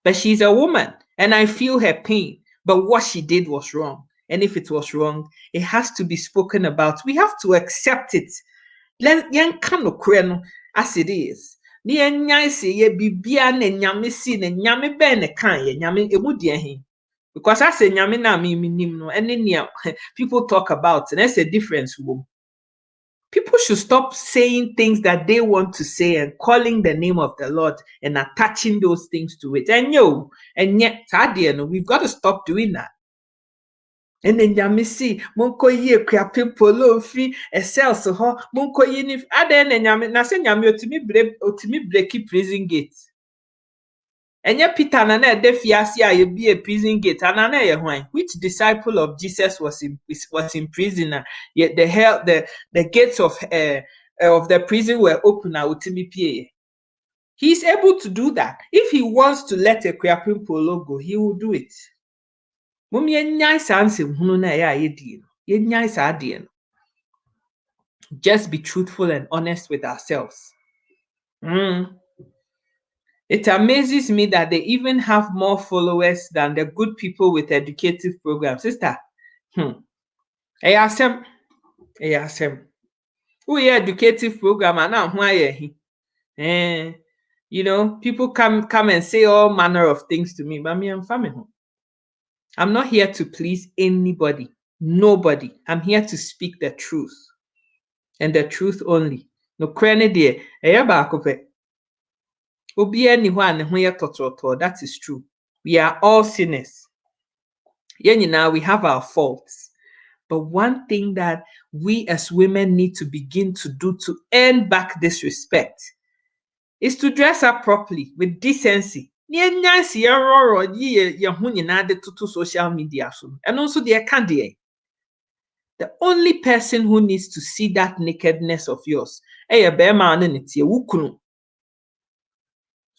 But she's a woman and I feel her pain. But what she did was wrong. And if it was wrong, it has to be spoken about. We have to accept it. As it is. Because I say nyame na me nim no ene people talk about, and that's a difference. People should stop saying things that they want to say and calling the name of the Lord and attaching those things to it. And yet, we've got to stop doing that. And then nyame see monko ye kwapem polo free a cells ho monko ye ni aden nyame na say nyame otimi break prison gate. Enye Peter na defiasi a be a prison gate and na which disciple of Jesus was in prison? Yet the gates of the prison were open na utimi pie. He's able to do that. If he wants to let a Kwapim Polo go, he will do it. Mummy nyai sanse hunu na ya yedi no. Nyai sa de no. Just be truthful and honest with ourselves. It amazes me that they even have more followers than the good people with educative programs. Sister, Eyasem. Who educative program and now why people come and say all manner of things to me, but me I'm family home. I'm not here to please anybody, nobody. I'm here to speak the truth and the truth only. No credit there. That is true. We are all sinners. We have our faults. But one thing that we as women need to begin to do to earn back this respect is to dress up properly with decency. Social media. And also the only person who needs to see that nakedness of yours,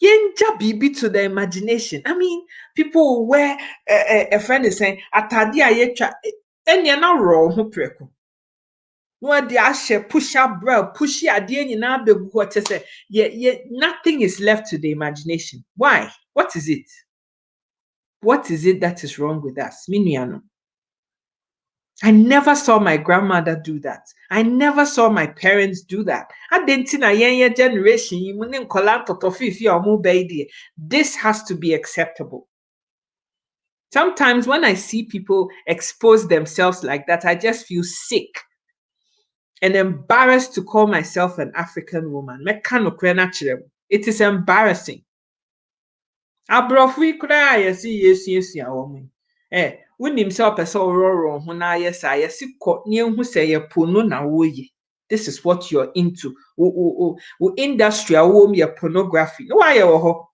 Yenja bibi to the imagination. I mean, people will wear a friend is saying atadi ayecha enya na raw ho preko. No de ashe push up bra, pushy ade nyina be gu what say nothing is left to the imagination. Why? What is it? What is it that is wrong with us? Minuano. I never saw my grandmother do that. I never saw my parents do that. Generation, this has to be acceptable. Sometimes when I see people expose themselves like that, I just feel sick and embarrassed to call myself an African woman. It is embarrassing. Abrofwi kura yesi when himself a so raw huna yes I see near who say a pono na woye. This is what you're into. Industrial womb your pornography. No why ho.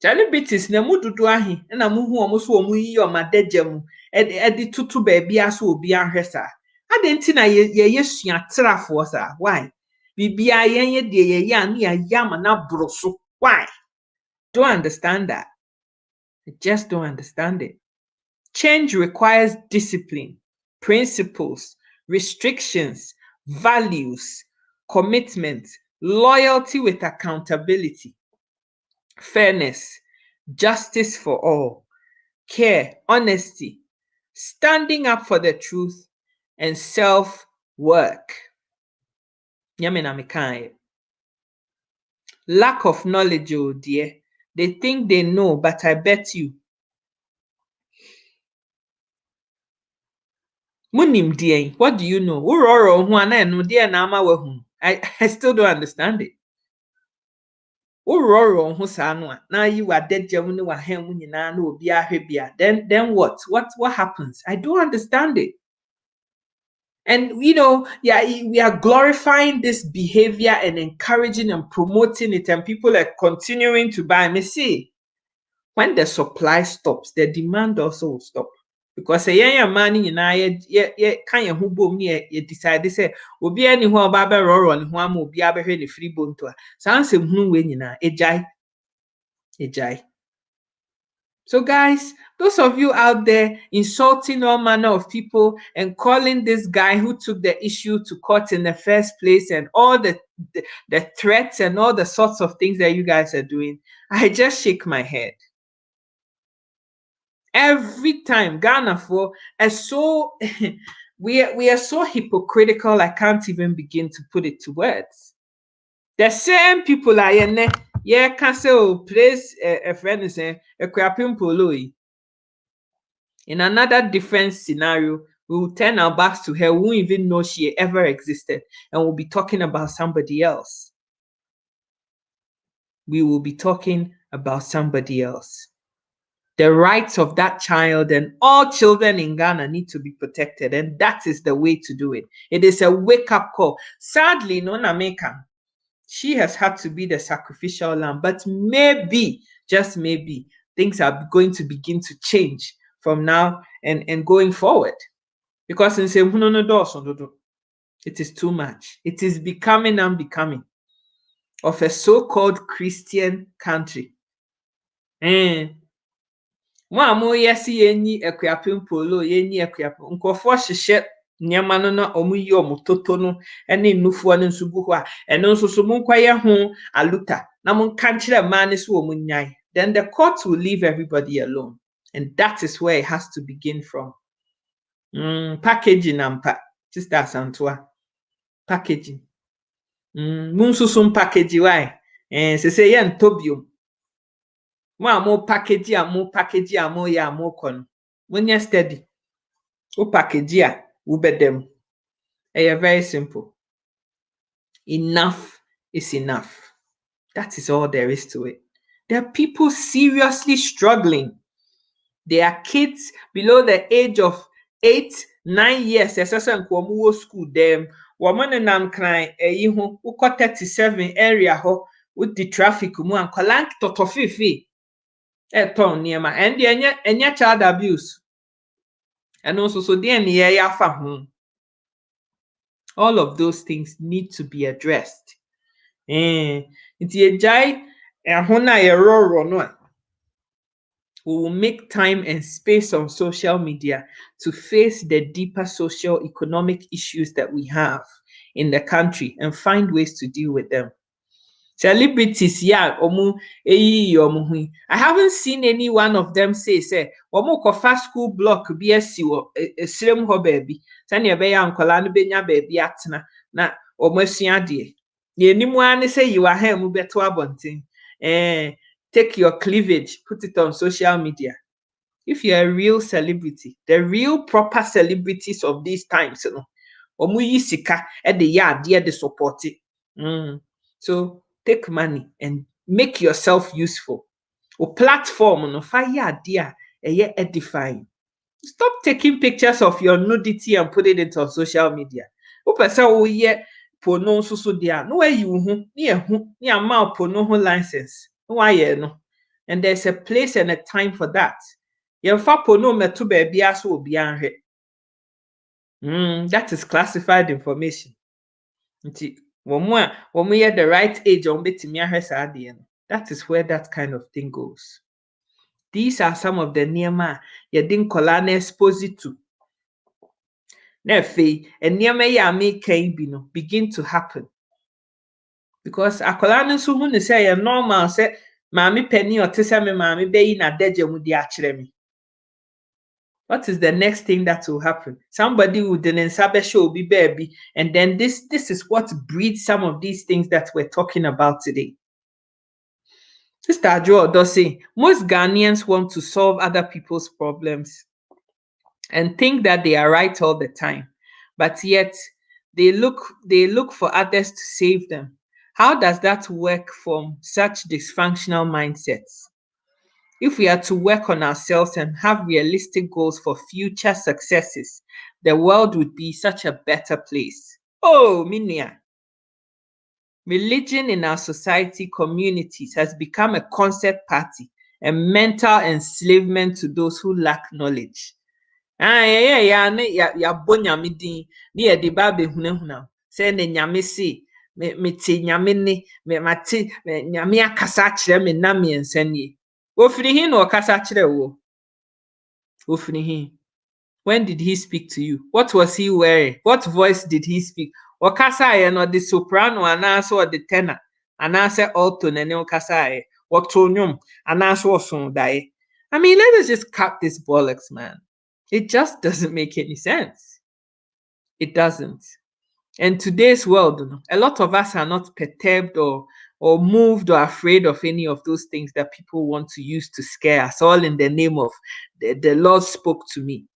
Celebrities na mududu ahi na muhu almost wo muyi o madejam edi tutu baby aso obi anhwesa. Adenti na ye sua trafo sa. Why? Bibia ye de ye ya na yam na broso. Why? Don't understand that. I just don't understand it. Change requires discipline, principles, restrictions, values, commitment, loyalty with accountability, fairness, justice for all, care, honesty, standing up for the truth, and self-work. Lack of knowledge, oh dear. They think they know, but I bet you. What do you know? I still don't understand it. Uroro ho saa no a na yi wa dejam ne wa hem nyina na obi ahwe bia. Then what happens? I don't understand it. And yeah, we are glorifying this behavior and encouraging and promoting it, and people are continuing to buy. Me see, when the supply stops, the demand also will stop. Because a man in I kind of who ye decide say, Obi any who baba roro and who am be abe the free bone to her. Sounds a who win a jai. So, guys, those of you out there insulting all manner of people and calling this guy who took the issue to court in the first place and all the threats and all the sorts of things that you guys are doing, I just shake my head. Every time Ghana for so we are so hypocritical, I can't even begin to put it to words. The same people are in yeah, can say place a friend is a crapim polo. In another different scenario, we will turn our backs to her, we won't even know she ever existed, and we'll be talking about somebody else. We will be talking about somebody else. The rights of that child and all children in Ghana need to be protected, and that is the way to do it. It is a wake-up call. Sadly, Nona Meka, she has had to be the sacrificial lamb, but maybe, just maybe, things are going to begin to change from now and going forward. Because in it is too much. It is becoming unbecoming of a so-called Christian country. Mo a moyɛ se yɛnyi akuapem polo yɛnyi akuapem nkurɔfoɔ hyehyɛ nneɛma no na ɔmo yi ɔmo toto no ne nnufoɔ no nso gu hɔ a ɛno nso so monkɔyɛ ho aluta na monka nkyerɛ mmaa no so wɔ mo nyae. Then the court will leave everybody alone, and that is where it has to begin from. Packaging ampa, Sister Santua. Packaging. Munsusum packaging why? Se say yen tobium. Mo package amo ya mo kono. When you steady. O package ya ubedem. Very simple. Enough is enough. That is all there is to it. There are people seriously struggling. There are kids below the age of 8, 9 years. Especially in school them. Woman nam kran eyi ho ukọ 37 area ho with the traffic mu ankola totofifi ton niema and enye child abuse and also so the ne afa ho. All of those things need to be addressed. Nti ejai ho na yeroro no a we will make time and space on social media to face the deeper social economic issues that we have in the country and find ways to deal with them. Celebrities, yeah, I haven't seen any one of them say, omo kofa school block BSC wo esrem ho baby. Sani ebe ya nkola no benya baby atena na omo asua de. Ye nimu ane say you are here mu beto abonten. Take your cleavage, put it on social media. If you're a real celebrity, the real proper celebrities of these times, omu yi sika e de ya ade de support it. So take money and make yourself useful. O platform no fa ya ade a eye edifying. Stop taking pictures of your nudity and put it into social media. O pesa wo ye pono so so dia no wa yi wo hu ni ama pono ho license. No wa ye no. And there's a place and a time for that. Yemfa pono meto baby aso obi anhwe. That is classified information. Nti womu the right age on betimi ahwe saa de no. That is where that kind of thing goes. These are some of the nneɛma ye din kola na expose to. Na fe nneɛma yi a mekan bi no begin to happen. Because akola no so hu ne say normal say maame pani o te say me maame beyi na dagya mu di akyere me. What is the next thing that will happen? Somebody will then show be baby, and then this is what breeds some of these things that we're talking about today. Sister Joe does say most Ghanaians want to solve other people's problems and think that they are right all the time, but yet they look for others to save them. How does that work from such dysfunctional mindsets? If we are to work on ourselves and have realistic goals for future successes, the world would be such a better place. Oh, Minia. Religion in our society communities has become a concert party and mental enslavement to those who lack knowledge. Yɛabɔ Nyame din na yɛde ba abɛhunahuna sɛ ne Nyame se mete Nyame ne mate Nyame akasa akyerɛ me nna mmiɛnsa nie. Ofiri he na ɔkasa kyerɛ wo? Ofiri he? When did he speak to you? What was he wearing? What voice did he speak? Ɔkasaeɛ no ɔde soprano anaasɛ ɔde tenor anaasɛ alto na ɛne ɔkasaeɛ? Ɔtoo nnwom anaasɛ ɔsoo daeɛ? I mean, let us just cut this bollocks, man. It just doesn't make any sense. It doesn't. In today's world, a lot of us are not perturbed or moved or afraid of any of those things that people want to use to scare us, all in the name of the Lord spoke to me.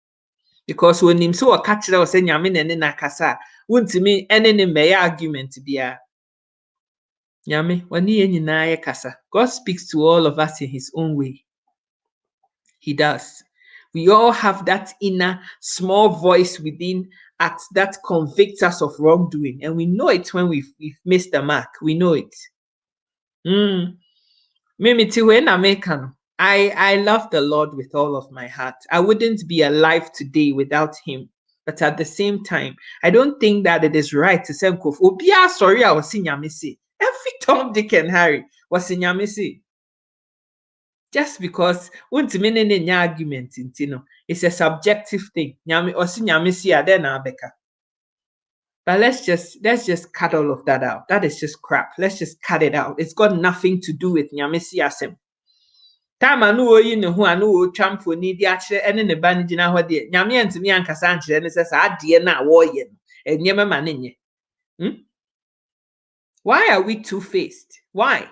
Because when him so catch that was saying Nyame ne na kasa, wuntimi ene ne meye argument bia. Nyame, wani ye nyina ye kasa. God speaks to all of us in his own way. He does. We all have that inner small voice within us that convicts us of wrongdoing. And we know it when we've missed the mark. We know it. I love the Lord with all of my heart. I wouldn't be alive today without him. But at the same time, I don't think that it is right to say, Obia, sorry, I was in Yamisi. Every Tom, Dick, and Harry was in Yamisi. Just because argument, it's a subjective thing. But let's just cut all of that out. That is just crap. Let's just cut it out. It's got nothing to do with nyamesi asem. Time anu oyi ne ho anu o twamfo ni di akire ene ne ba ne gina ho de nyame antimi ankasa ankire ne se sa ade na wo ye no enyema ma ne nye. Why are we two-faced? Why?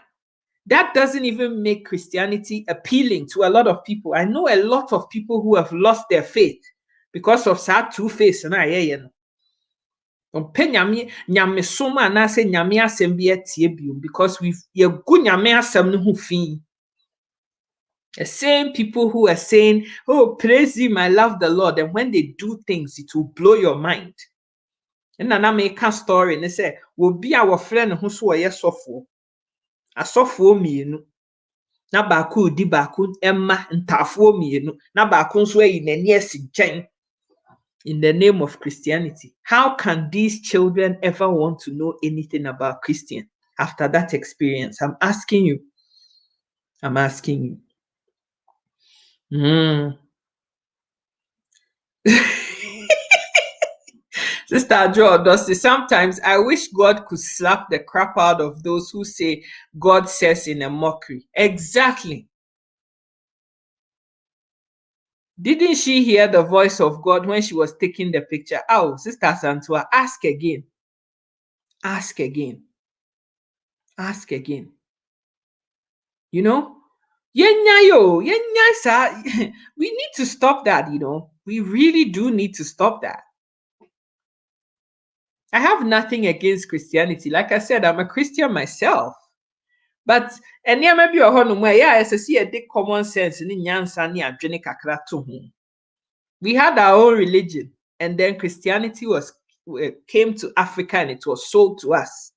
That doesn't even make Christianity appealing to a lot of people. I know a lot of people who have lost their faith because of that two-faced na ye no. Nyame soma na say nyame asem bi etie biom because we gu nyame asem no ho fi. The same people who are saying, oh, praise him, I love the Lord, and when they do things, it will blow your mind. And na make a story and they say, will be our friend who so yesofo. Asofo mienu. Na baku di baku emma ntafo mienu. Na baku so yi nani esi nchen. In the name of Christianity. How can these children ever want to know anything about Christian after that experience? I'm asking you. I'm asking you. Sister Joe Dusty, sometimes I wish God could slap the crap out of those who say God says in a mockery. Exactly. Didn't she hear the voice of God when she was taking the picture? Oh, Sister Santua, ask again. Ask again. Ask again. You know? We need to stop that, you know. We really do need to stop that. I have nothing against Christianity. Like I said, I'm a Christian myself. But maybe common sense we had our own religion, and then Christianity came to Africa and it was sold to us.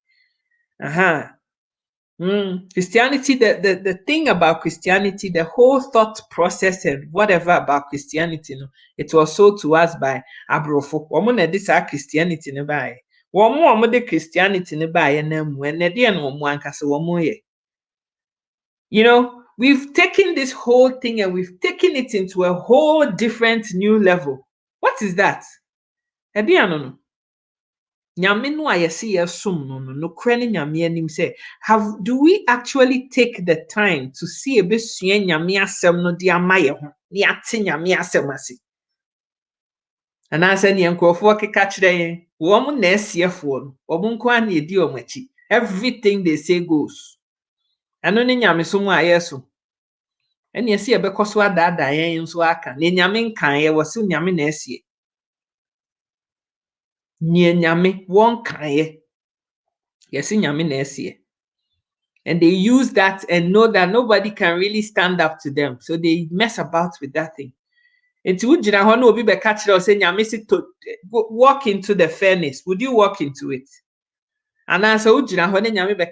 Christianity, the thing about Christianity, the whole thought process and whatever about Christianity, it was sold to us by Abrofo. This are Christianity by Christianity you know, we've taken this whole thing and we've taken it into a whole different new level. What is that? Do we actually take the time to see a bit and I said, everything they say goes. Ano ne nyame so mu ayeso. Ene ese ebekoso adada yen nso aka. Ne nyame nkan ye wo se nyame na ese. Nye nyame won kan ye. Yesi nyame na ese. And they use that and know that nobody can really stand up to them. So they mess about with that thing. It's would you obi be catch us saying to walk into the furnace. Would you walk into it? And answer would you nyame be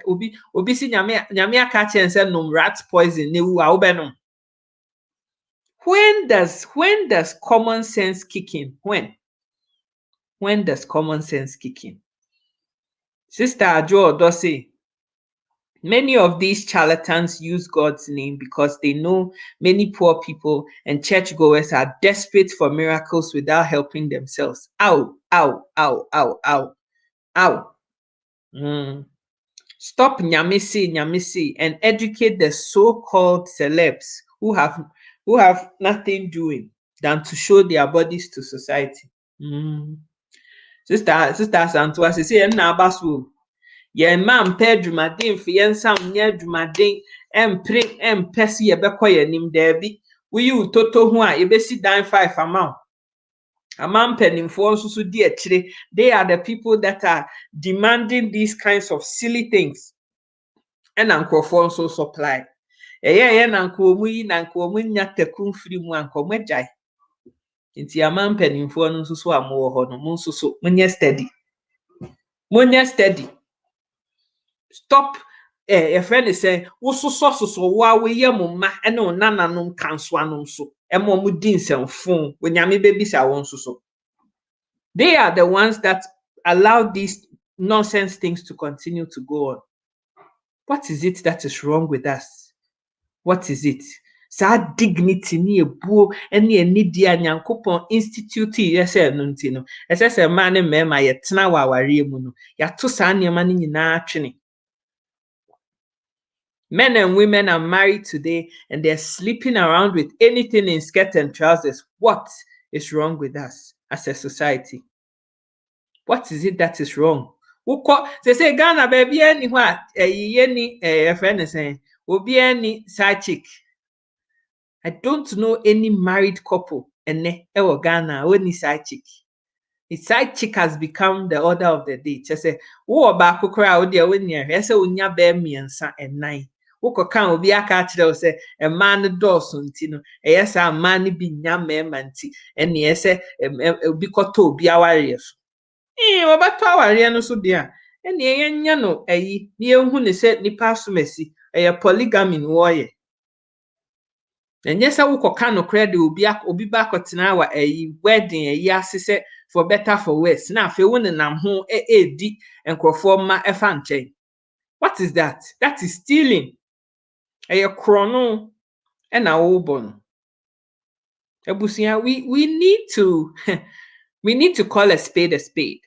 obi si nyame catch and say no rat poison ne wu a When does common sense kick in? When does common sense kick in? Sister Ajo Odose, many of these charlatans use God's name because they know many poor people and churchgoers are desperate for miracles without helping themselves. Ow, ow, ow, ow, ow, ow. Stop nyamisi and educate the so-called celebs who have nothing doing than to show their bodies to society. Sister Santua say na abaso. Yɛn mma mpɛ adwumaden mfi yɛn nsa nyɛ adwumaden ɛmpere ɛmpɛ si yɛbɛkɔ yɛn anim daabi woyi wo toto ho a yɛbɛsi dan 5 ama wo ama mpanimfoɔ nso so di akyire. They are the people that are demanding these kinds of silly things ɛna nkurɔfoɔ nso supply ɛyɛ na nkɔɔmu yi na nkɔɔmu nya taku mfiri mu a nkɔɔmu agyae nti ama mpanimfoɔ no nso so a mowɔ hɔ no mo nso so monyɛ steady. Stop a friend is saying, "Woso so wa we ye mo ma ene o nananom kansoanom so emo mo din semfon we nyame baby sa won so." They are the ones that allow these nonsense things to continue to go on. What is it that is wrong with us? What is it? Sa dignity ni ebuo ene enidi anyankopon institute yese no nti no esese ma ne mema ye tena wa aware mu no ya to sa niema ni nyina atwene. Men and women are married today and they're sleeping around with anything in skirt and trousers. What is wrong with us as a society? What is it that is wrong? They say Ghana baby any what a friend is saying will be any side chick. I don't know any married couple and Ghana or any side chick. The side chick has become the order of the day. Just say, "Oh, back crowd there when you say unya bear me and nine." Woko kan obi aka kyerɛ sɛ ɛmaa no dɔɔso nti no ɛyɛ sɛ amaa no bi nya mmarima nti ɛne ɛyɛ sɛ obi kɔtɔ obi awareɛ so wɔbɛtɔ awareɛ no so deɛ a ɛne yɛnyɛ no ɛyi ne yɛnhu ne sɛ nipa asomasi ɛyɛ polygamy no wɔyɛ ɛnyɛ sɛ wokɔka no korɛ de obi ba akɔtena wa ɛyi wedding ɛyi ase sɛ for better for worse na afei wo nenam ho ɛdi nkurɔfoɔ ma ɛfa nkyɛn. What is that? That is stealing. Eye krono ena wobon. Ebusia, we need to call a spade a spade.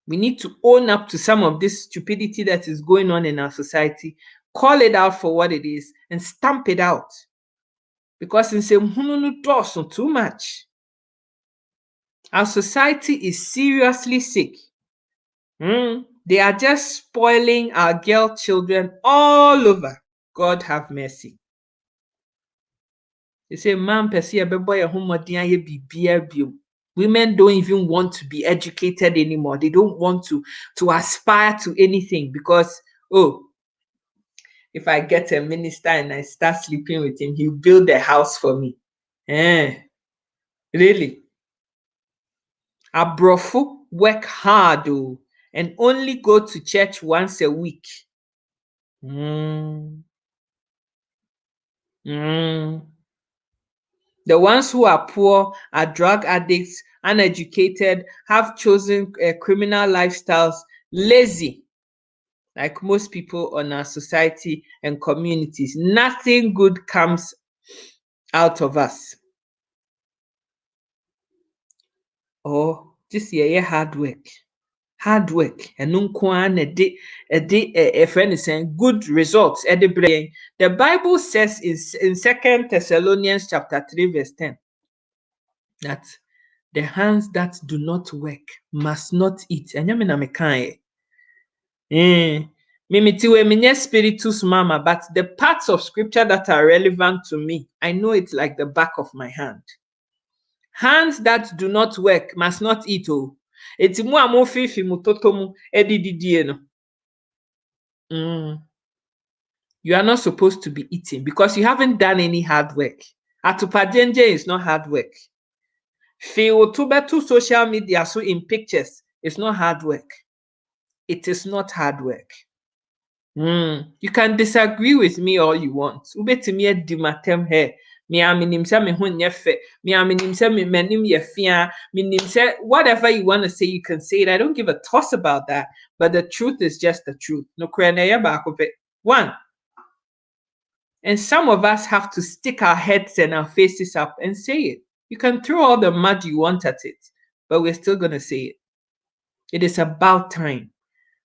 We need to own up to some of this stupidity that is going on in our society, call it out for what it is, and stamp it out. Because in some too much. Our society is seriously sick. They are just spoiling our girl children all over. God have mercy. They say, "Man, women don't even want to be educated anymore. They don't want to aspire to anything because, oh, if I get a minister and I start sleeping with him, he'll build a house for me." Really? Abrofu work hard and only go to church once a week. The ones who are poor, are drug addicts, uneducated, have chosen criminal lifestyles, lazy, like most people on our society and communities. Nothing good comes out of us. Oh, this year hard work. And a friend is saying good results at the brain. The Bible says in 2 Thessalonians chapter 3 verse 10 that the hands that do not work must not eat. And spiritus mama, but the parts of scripture that are relevant to me, I know it like the back of my hand. Hands that do not work must not eat. Eti mu amofifi mu toto mu edididie no. You are not supposed to be eating because you haven't done any hard work. Atupajenje is not hard work. Feel to social media so in pictures is not hard work. It is not hard work. You can disagree with me all you want. Ubetimi di matem here. Me aminim se me ho nye fe. Me aminim se me manim ye fia. Minim se whatever you want to say, you can say it. I don't give a toss about that. But the truth is just the truth. No krene ba ko pe. One. And some of us have to stick our heads and our faces up and say it. You can throw all the mud you want at it, but we're still going to say it. It is about time.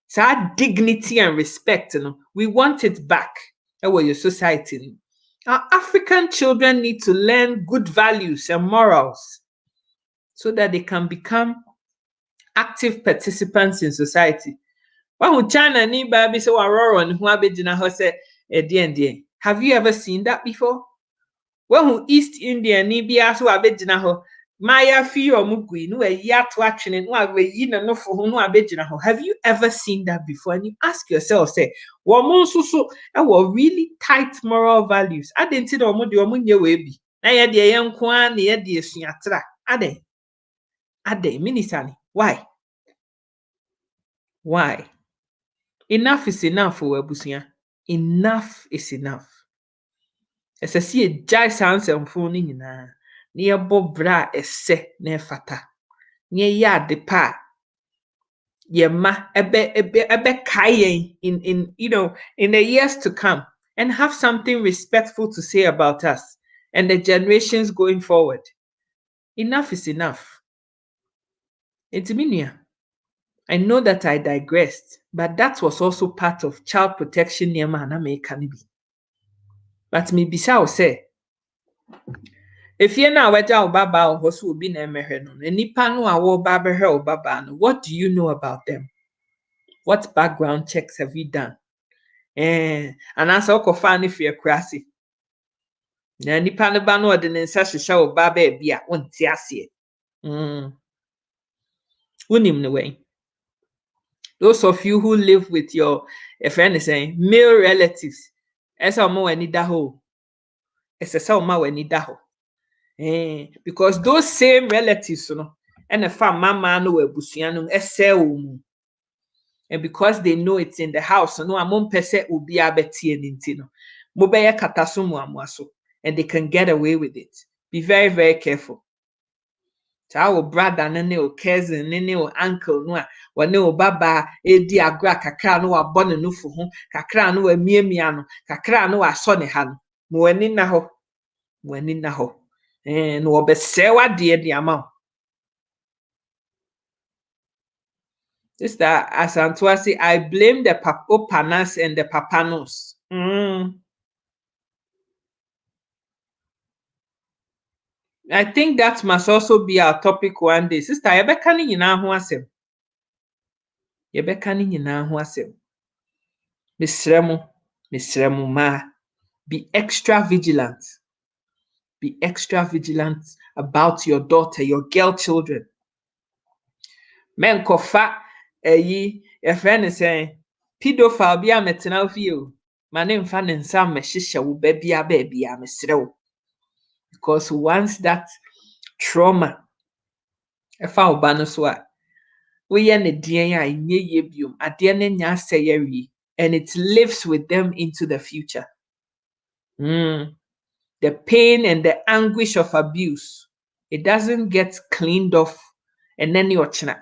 So our dignity and respect, we want it back. Your society. Our African children need to learn good values and morals so that they can become active participants in society. China ni baby so have you ever seen that before? East India ni bia so abegyina ho maya fi omugui no ayi ato atwene no ayi na no fo ho no abegyina ho. Have you ever seen that before? And you ask yourself, say, woman so really tight moral values. Adenti na omo de omo nye we bi. Na ye de ye nko an na ye de esuatra. Ade minisani. Why? Why? Enough is enough for abusia. Enough is enough. Ɛsɛ sɛ yɛgyae saa nsɛmfo no nyinaa na yɛbɔ bra a ɛsɛ na ɛfata na yɛyɛ ade pa a yɛma ɛbɛkae yɛn in the years to come and have something respectful to say about us and the generations going forward. Enough is enough. Nti me nua, I know that I digressed, but that was also part of child protection nneɛma a na meka no bi. But mebisa wo sɛ, efie na wagya wo baba wo hɔ so obi na emehwe no, nipa no a wo ba behwe wo baba no, what do you know about them? What background checks have you done? Anasa okofa ne fie kurase. Na nipa no ba no ode ne nsa hwehwe wo baba e bia wonte ase. Unim no way. Those of you who live with your friend is saying male relatives, esa mo wani da ho. Esa sa ma wani da ho. Because those same relatives, and the mama no ebusua no mu. And because they know it's in the house, no amon pese obi abetie nti no. Mo be kataso mu amuaso, and they can get away with it. Be very, very careful. Our brother ne o cousin ne o uncle no a wane o baba edi agora kakra no abone no fu ho kakra no amiamia no kakra no aso ne ha no mo wani na ho no obesewa de di ama. Sister Asantwa say, I blame the papanas and the papanos. I think that must also be our topic one day. Sister, yebeka ni nyina ho asem. Misremo ma. Be extra vigilant. Be extra vigilant about your daughter, your girl children. Men kofa your friend is saying, pedophile be a metena fie. My name fan and some meshisha will baby a mesrew. Because once that trauma found banoswa, we are and it lives with them into the future. The pain and the anguish of abuse, it doesn't get cleaned off and then you're china.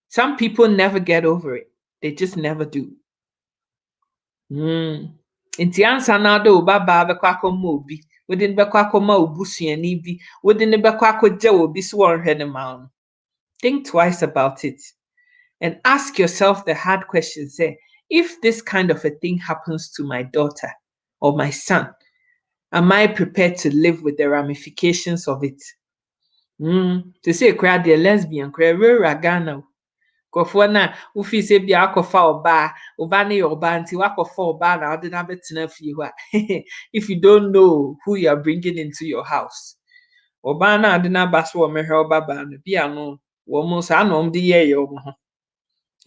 Some people never get over it. They just never do. Inti ansa na do baba bekwa akoma obi, wodin bekwa akoma obusuani bi, wodin bekwa akogye obi so wonhwe ne ma. Think twice about it and ask yourself the hard question, say, if this kind of a thing happens to my daughter or my son, am I prepared to live with the ramifications of it? To say crowd the lesbian, Ghana. Kofo na ufi se bia akofa oba na yoba nti wakofa oba na ode na betina fie ho. If you don't know who you are bringing into your house, oba na ade na baso wo mehwe oba ba no bia no wo mo sa na om de ye wo ho.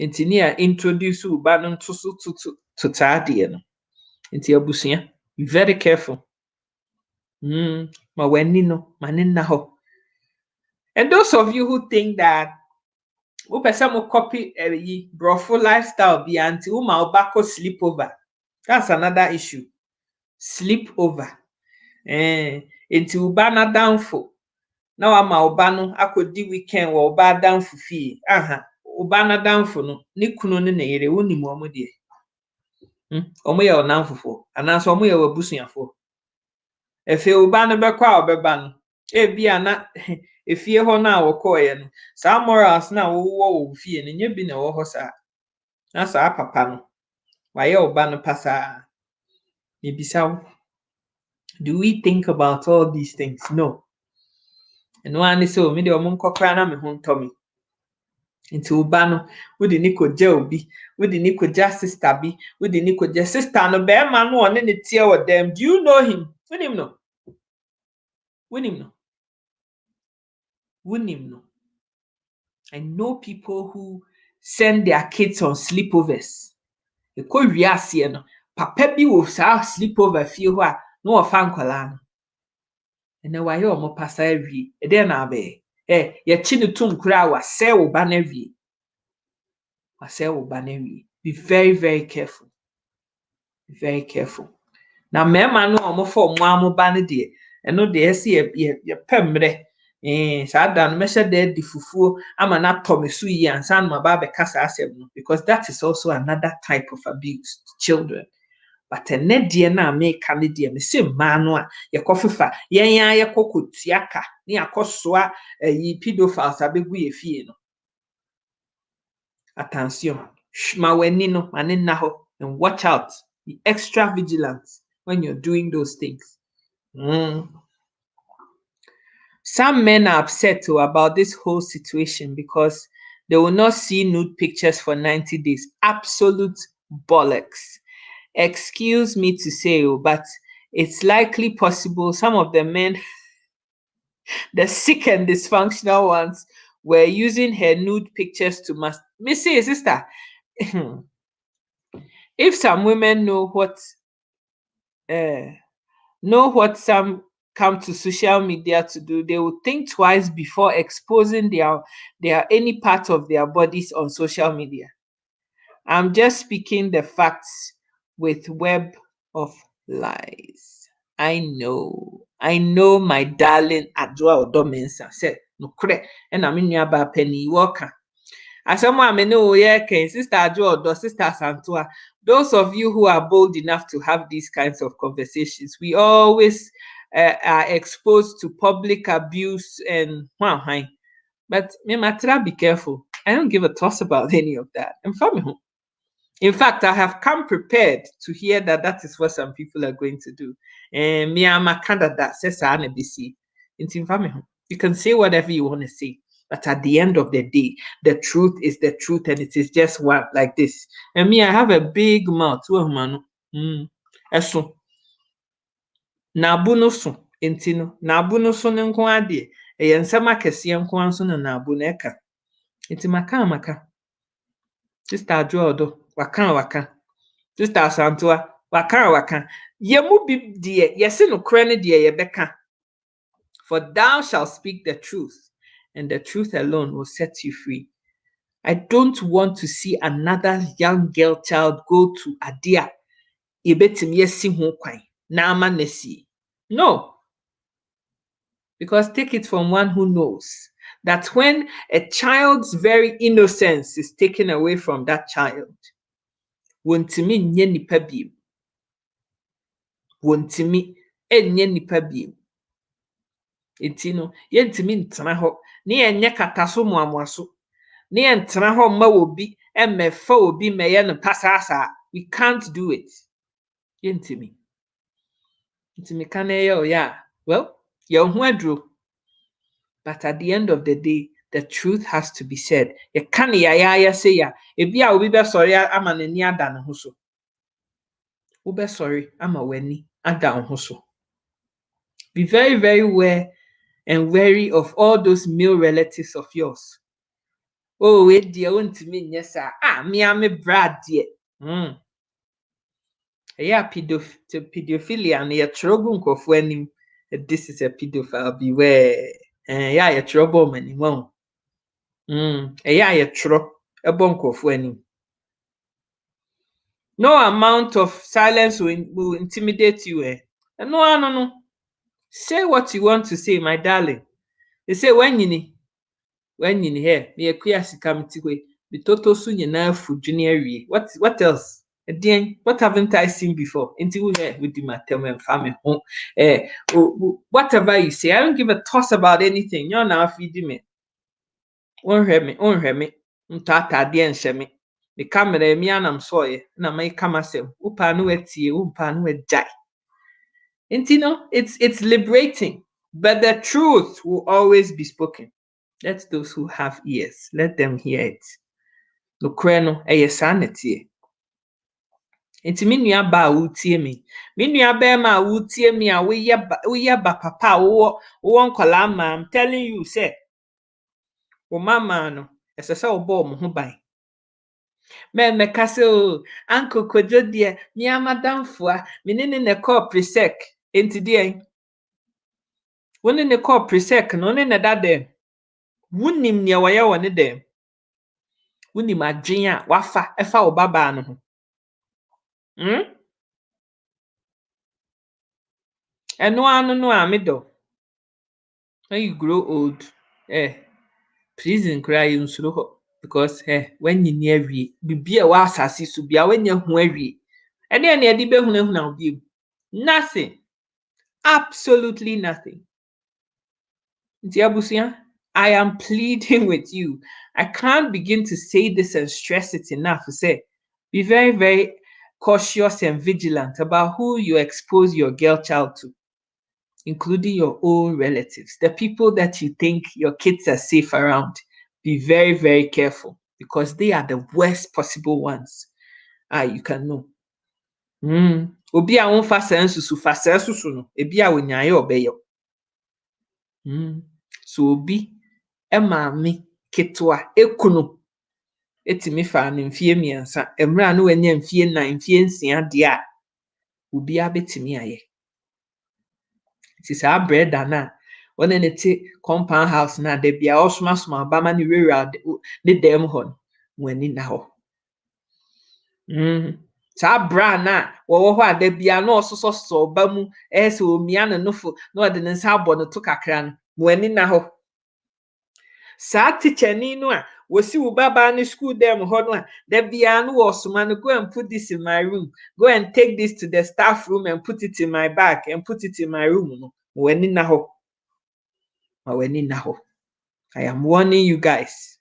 Nti ne a introduce oba no to so to taade no. Inti abusua, be very careful. Ma weni no, maninna ho. And those of you who think that who person mo copy brofo lifestyle be anti uma obako sleepover. That's another issue. Sleepover. Inti uba na downfall. Na wama uba no akodi weekend wa uba downfall fie. Uba na downfall no ni kunu ne na yere woni mo omo de. Omo ye onamfofo anaso omo ye wabusuafo. Efe uba no bekwa obeba no. Ebia na efie ho na wokoye no. Sa morals na wo fie no nye bi na wo ho sa. Na sa papa no. Waye uba no pasa. Mebisa, do we think about all these things? No. And one is so me de omo nkokra na me ho ntomi. Nti uba no wo de ni koja obi, wo de ni koja sister bi, wo de ni koja sister no be ma no one ne tie wo dem. Do you know him? Wunim no. Wunim no. Wunim no. I know people who send their kids on sleepovers. E ko wiase no, papa bi wo sa sleepover fie ho a no wo fa nkwala no. Ene wa ye omo pasa awie. E de na abe. Ye chi ne tum kura wa se wo ba na awie. Wa se wo ba na awie. Be very, very careful. Be very careful. Na mema no omo fo omo amoba ne de. Eno de ese ye pemre. Sa da no mesha de di fufuo ama na tome so yi ansa no ba be kasa asem no, because that is also another type of abuse to children. But ene de na me ka ne de me se ma no a ye kofefa yen ya ye kokotiaka ne akosoa yi pedophiles abegu ye fie no. Attention. Ma weni no mane na ho, and watch out. Be extra vigilant when you're doing those things. Some men are upset about this whole situation because they will not see nude pictures for 90 days. Absolute bollocks. Excuse me to say, but it's likely possible some of the men, the sick and dysfunctional ones, were using her nude pictures to me say, sister, if some women know what some come to social media to do, they will think twice before exposing their any part of their bodies on social media. I'm just speaking the facts with web of lies. I know, my darling Adwa Odomensa said, no correct, and I'm in your penny walker. As someone may know, sister Adwa, sister Santua, those of you who are bold enough to have these kinds of conversations, we always are exposed to public abuse and but me matra, be careful. I don't give a toss about any of that. In fact, I have come prepared to hear that is what some people are going to do. And me, I'm a candidate, says NBC. You can say whatever you want to say, but at the end of the day, the truth is the truth, and it is just one like this. And me, I have a big mouth. Eso. Nabu no so. Intino. Nabu no so nko ade. E nsɛm akɛseɛ nko anso na nabu na ɛka. Nti maka. Sister Adwodo, waka. Sister Asantua, waka. Yemu bi die, yesi no kra ne die yebeka. For thou shalt speak the truth, and the truth alone will set you free. I don't want to see another young girl child go to adia. Ebetim yesi ho kwan. Na ama nesi. No. Because take it from one who knows that when a child's very innocence is taken away from that child, wontimi nye nipa biem. Wontimi enye nipa biem. Enti no, yentimi ntena ho, ne yenye kataso muamuaso, ne yentena ho ma obi, emmefa obi meye no pasasa. We can't do it. Yentimi. Ntimi ka na ye ya. Well, ye ho aduro. But at the end of the day, the truth has to be said. Ye kan ya say ya. Ebi a obi be sorry ama n'ani ada ne ho so. Wo be sorry ama w'ani ada ho so. Be very, very aware and wary of all those male relatives of yours. Oh, wait, dear, want to mean yes, sir. Me, I'm a brad, dear. Yeah, pedophilia and your trouble of when this is a pedophile, beware. Yeah, your trouble many one. Yeah, your trouble a bunk of when. No amount of silence will intimidate you. No, no, no. Say what you want to say, my darling. They say when you here, me a queer sikamiti way. The total soon you now food junior. What else? Again, what haven't I seen before? Into here with the matem and family home. Whatever you say, I don't give a toss about anything. You're now feeding me. Unhwɛ me. Ntɔata adeɛ nhyɛ me. The camera me anam soye. Na may come as upa no etie, upa no jai. And you know, it's liberating. But the truth will always be spoken. Let those who have ears, let them hear it. Nokorɛ no ɛyɛ saa na ɛteɛ. Nti me nua ba a wotie me. Me nua bɛrima a wotie me a woyɛ ba papa a wowɔ nkɔlaa ma, I'm telling you say, wo mama no ɛsɛ sɛ wobɔ ɔmo ho ban. Mɛka sɛ o, Uncle Kojo deɛ, me amadamfo a, me ne na ɛkɔɔ presec. Nti deɛ, wo ne ne kɔɔ presec no, wo ne ne da dɛm. Wonim nea wɔyɛ wɔ ne dɛm. Wonim adwene a wafa ɛfa wo babaa no ho. Ɛno ano no a medɔ. When you grow old, prison koraa yɛ nsuro hɔ. Because when you near awie, bibi a ɛwɔ asase so bia when you hu awie. Ɛdeɛ na yɛde bɛhunahuna wo bio. Nothing. Absolutely nothing. Nti abusua, I am pleading with you. I can't begin to say this and stress it enough to say, be very, very cautious and vigilant about who you expose your girl child to, including your own relatives, the people that you think your kids are safe around. Be very, very careful because they are the worst possible ones. You can know. Obi a wonfa saa nsusu fa saa susu no, ebi a wonyae ɔbɛyɛ. So obi maame ketewa ekunu etimi fa no mfie mmiɛnsa, mmerɛ a no wanya mfie 9, mfie 6 deɛ a, obi abetimi ayɛ. Nti saa brɛda no a ɔne ne te compound house na da bia ɔsomasoma ɔba ma ne wura ne dɛm hɔ no, w'ani na hɔ. Saa bra na wɔwɔ hɔ a da bia na ɔsosɔsosɔ ɔba mu sɛ omia ne nofo na ɔde ne nsa abɔ ne to kakra no, w'ani na hɔ. Saa teachani no a wosi wo babaa ne school dɛm hɔ no a da bia no wɔsoma no, go and put this in my room, go and take this to the staff room and put it in my bag and put it in my room no, w'ani na hɔ. W'ani na hɔ. I am warning you guys,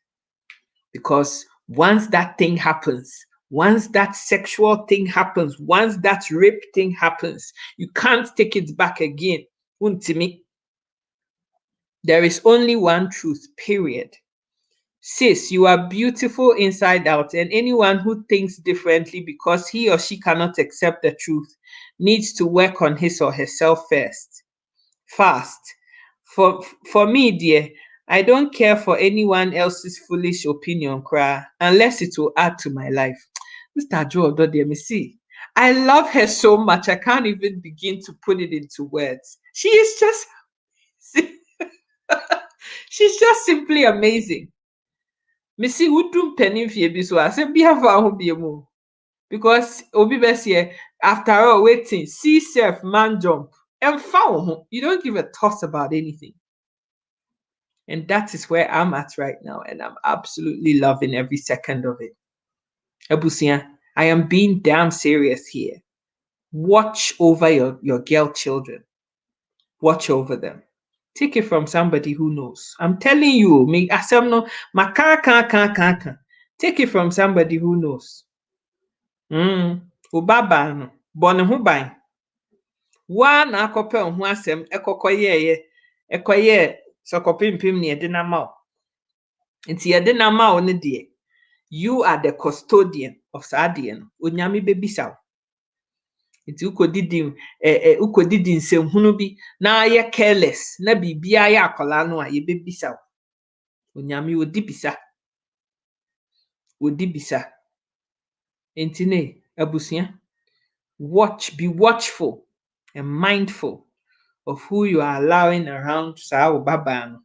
because once that thing happens, once that sexual thing happens, once that rape thing happens, you can't take it back again. Untimi. There is only one truth, period. Sis, you are beautiful inside out, and anyone who thinks differently because he or she cannot accept the truth needs to work on his or herself first. Fast. For me, dear, I don't care for anyone else's foolish opinion, cry, unless it will add to my life. Mr. Joe, let me see. I love her so much, I can't even begin to put it into words. She is just, she's just simply amazing. Missy wouldn't penny fee be so as a be have our home because Obi Bessie, after all, waiting, see self man jump and found you don't give a toss about anything. And that is where I'm at right now, and I'm absolutely loving every second of it. Abusia, I am being damn serious here. Watch over your girl children. Watch over them. Take it from somebody who knows. I'm telling you, me asem no maka. Take it from somebody who knows. Ubaba no bone ho ban. Wa na akɔpɛ ho asɛm ɛkɔyɛ sɔkɔpimpim ne yɛde na ma wo. Nti yɛde na ma wo ne deɛ, you are the custodian of saa deɛ no. Onyame bebisa wo. Nti ukodidi nsɛmhunu bi na yɛ careless na bibia yɛ akɔla no a yɛbebisa wo. Onyame odi bisa. Odi bisa. Nti ne abusua, Be watchful and mindful of who you are allowing around saa wo babaa no.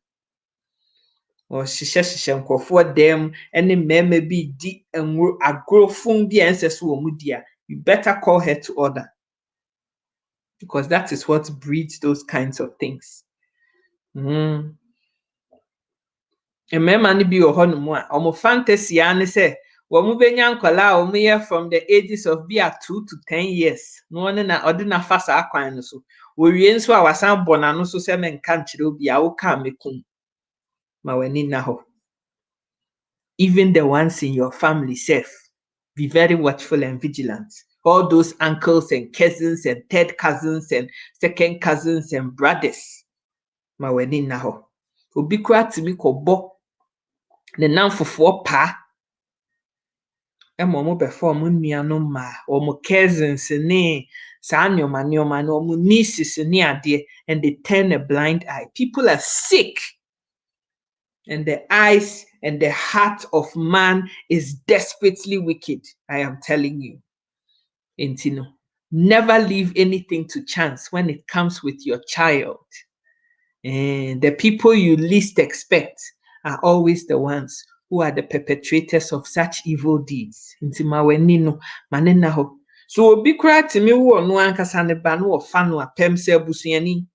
Ɔhyehyɛhyehyɛ nkurɔfoɔ dam ne mmarima bi di agorɔfo bi a ɛnsɛ sɛ wɔn di a, you better call her to order, because that is what breeds those kinds of things. Mmarima no bi wɔ hɔnom a wɔn fantasy ne sɛ wɔn bɛnya nkwadaa a wɔyɛ from the ages of 2 to 10 years na ɔde nafa saa kwan no so. Wɔwie nso a wasan bɔ n'ano so sɛ menka nkyerɛ obi a woka mekum. Ma w'ani nna hɔ. Even the ones in your family self, be very watchful and vigilant. All those uncles and cousins and third cousins and second cousins and brothers. Ma w'ani nna hɔ. Obi koraa tumi kɔbɔ ne namfofoɔ paa. Ɛma ɔmo bɛfa ɔmo nuanom mmaa, ɔmo cousins ne saa nneɛma no, ɔmo nieces ne adeɛ, and they turn a blind eye. People are sick. And the eyes and the heart of man is desperately wicked. I am telling you. Intino, never leave anything to chance when it comes with your child. And the people you least expect are always the ones who are the perpetrators of such evil deeds. Intima wenino manena ho. So obi kura timi wo no ankasa ne ba no ofa no apem se abusuani.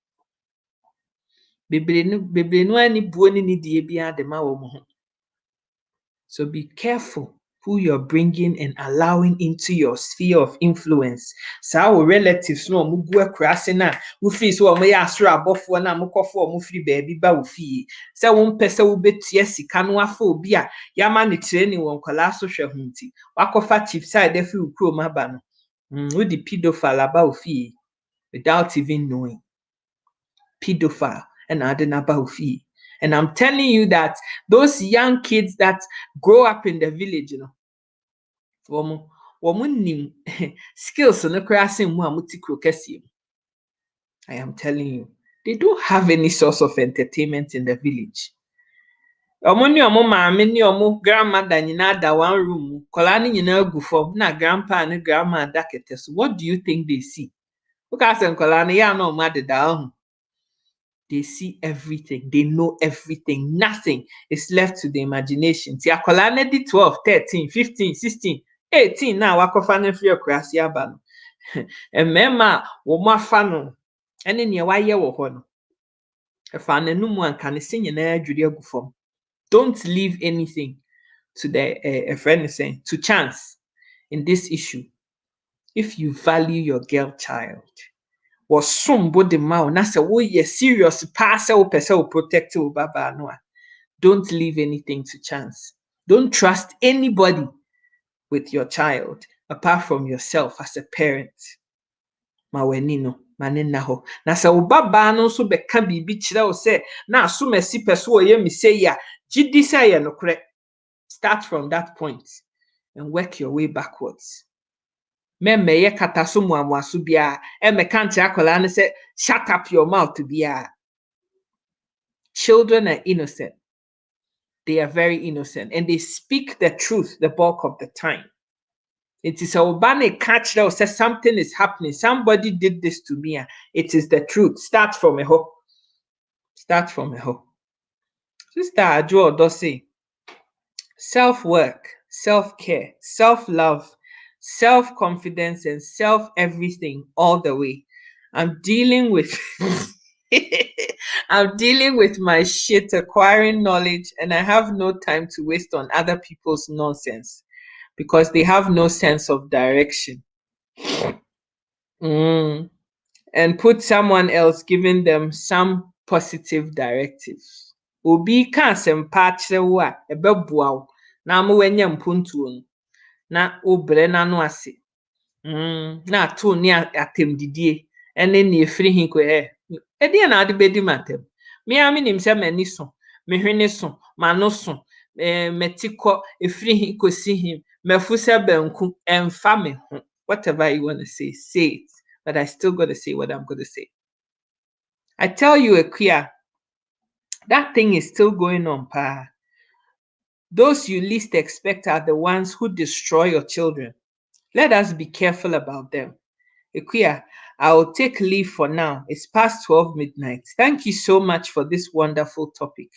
Bebre no ani buo ni die bia de ma wo mo ho. So be careful who you're bringing and allowing into your sphere of influence. Saa wo relatives no mo gu akurase na wo free so mo ya asoro abofo na mo kofo mo free baabi ba wo fie. Se wo mpese wo betua sika no afa obi a ya ma ne training won kwala so hwe ho nti. Wakofa chief side afi ukro maba no. Wo di pedophile aba wo fie without even knowing. Pedophile and adenaba wo fie. And I'm telling you that those young kids that grow up in the village, you know, woman skills no krasi mu amuti krokesi. I am telling you, they don't have any source of entertainment in the village. Omoni omo maame ni omo grandmother nyina da one room, kola ni nyina gu form na grandpa and grandma da kete. So what do you think they see? Because kola ni ya no ma de da. They see everything. They know everything. Nothing is left to the imagination. Ti akola na di 12, 13, 15, 16, 18 now wakofa na free akurase aba no. Emema wo mafa no. Ene ne waye wo ho no. Efa na numu anka ne se nyina adwuri agu fam. Don't leave anything to a friend is saying to chance in this issue. If you value your girl child, was somebody ma na say wo ye serious pa say wo pese wo protect wo baba no. Don't leave anything to chance. Don't trust anybody with your child apart from yourself as a parent. Ma weni no manena ho. Na say wo baba no so beka bibi kire wo say na so mesi pese wo ye mi say ya gidi say ye no kre. Start from that point and work your way backwards. Meye kata so muamuaso bia me kanti akola ne say shut up your mouth bia. Children are innocent. They are very innocent and they speak the truth the bulk of the time. It is a obane catch that says something is happening. Somebody did this to me. It is the truth. Start from a ho. Start from a ho. Sister Ajo does say self-work, self-care, self-love, self-confidence, and self-everything all the way. I'm dealing with I'm dealing with my shit, acquiring knowledge, and I have no time to waste on other people's nonsense because they have no sense of direction. And put someone else giving them some positive directives. Obi ka sempa kyerɛ wo a ɛbɛboa wo na mo wanya mpontuo no na obrɛ na no ase. Na ato ne atemdidie ene ne efiri hinko ɛdeɛ na ade bedi matem. Me a menim sɛ mani so, me hwene so, mano so, metiko efiri hinko si him, mefu sɛ banku emfa me ho. Whatever you want to say it. But I still got to say what I'm going to say. I tell you, Akuya, that thing is still going on, pa. Those you least expect are the ones who destroy your children. Let us be careful about them. Ekuya, I'll take leave for now. It's past 12 midnight. Thank you so much for this wonderful topic.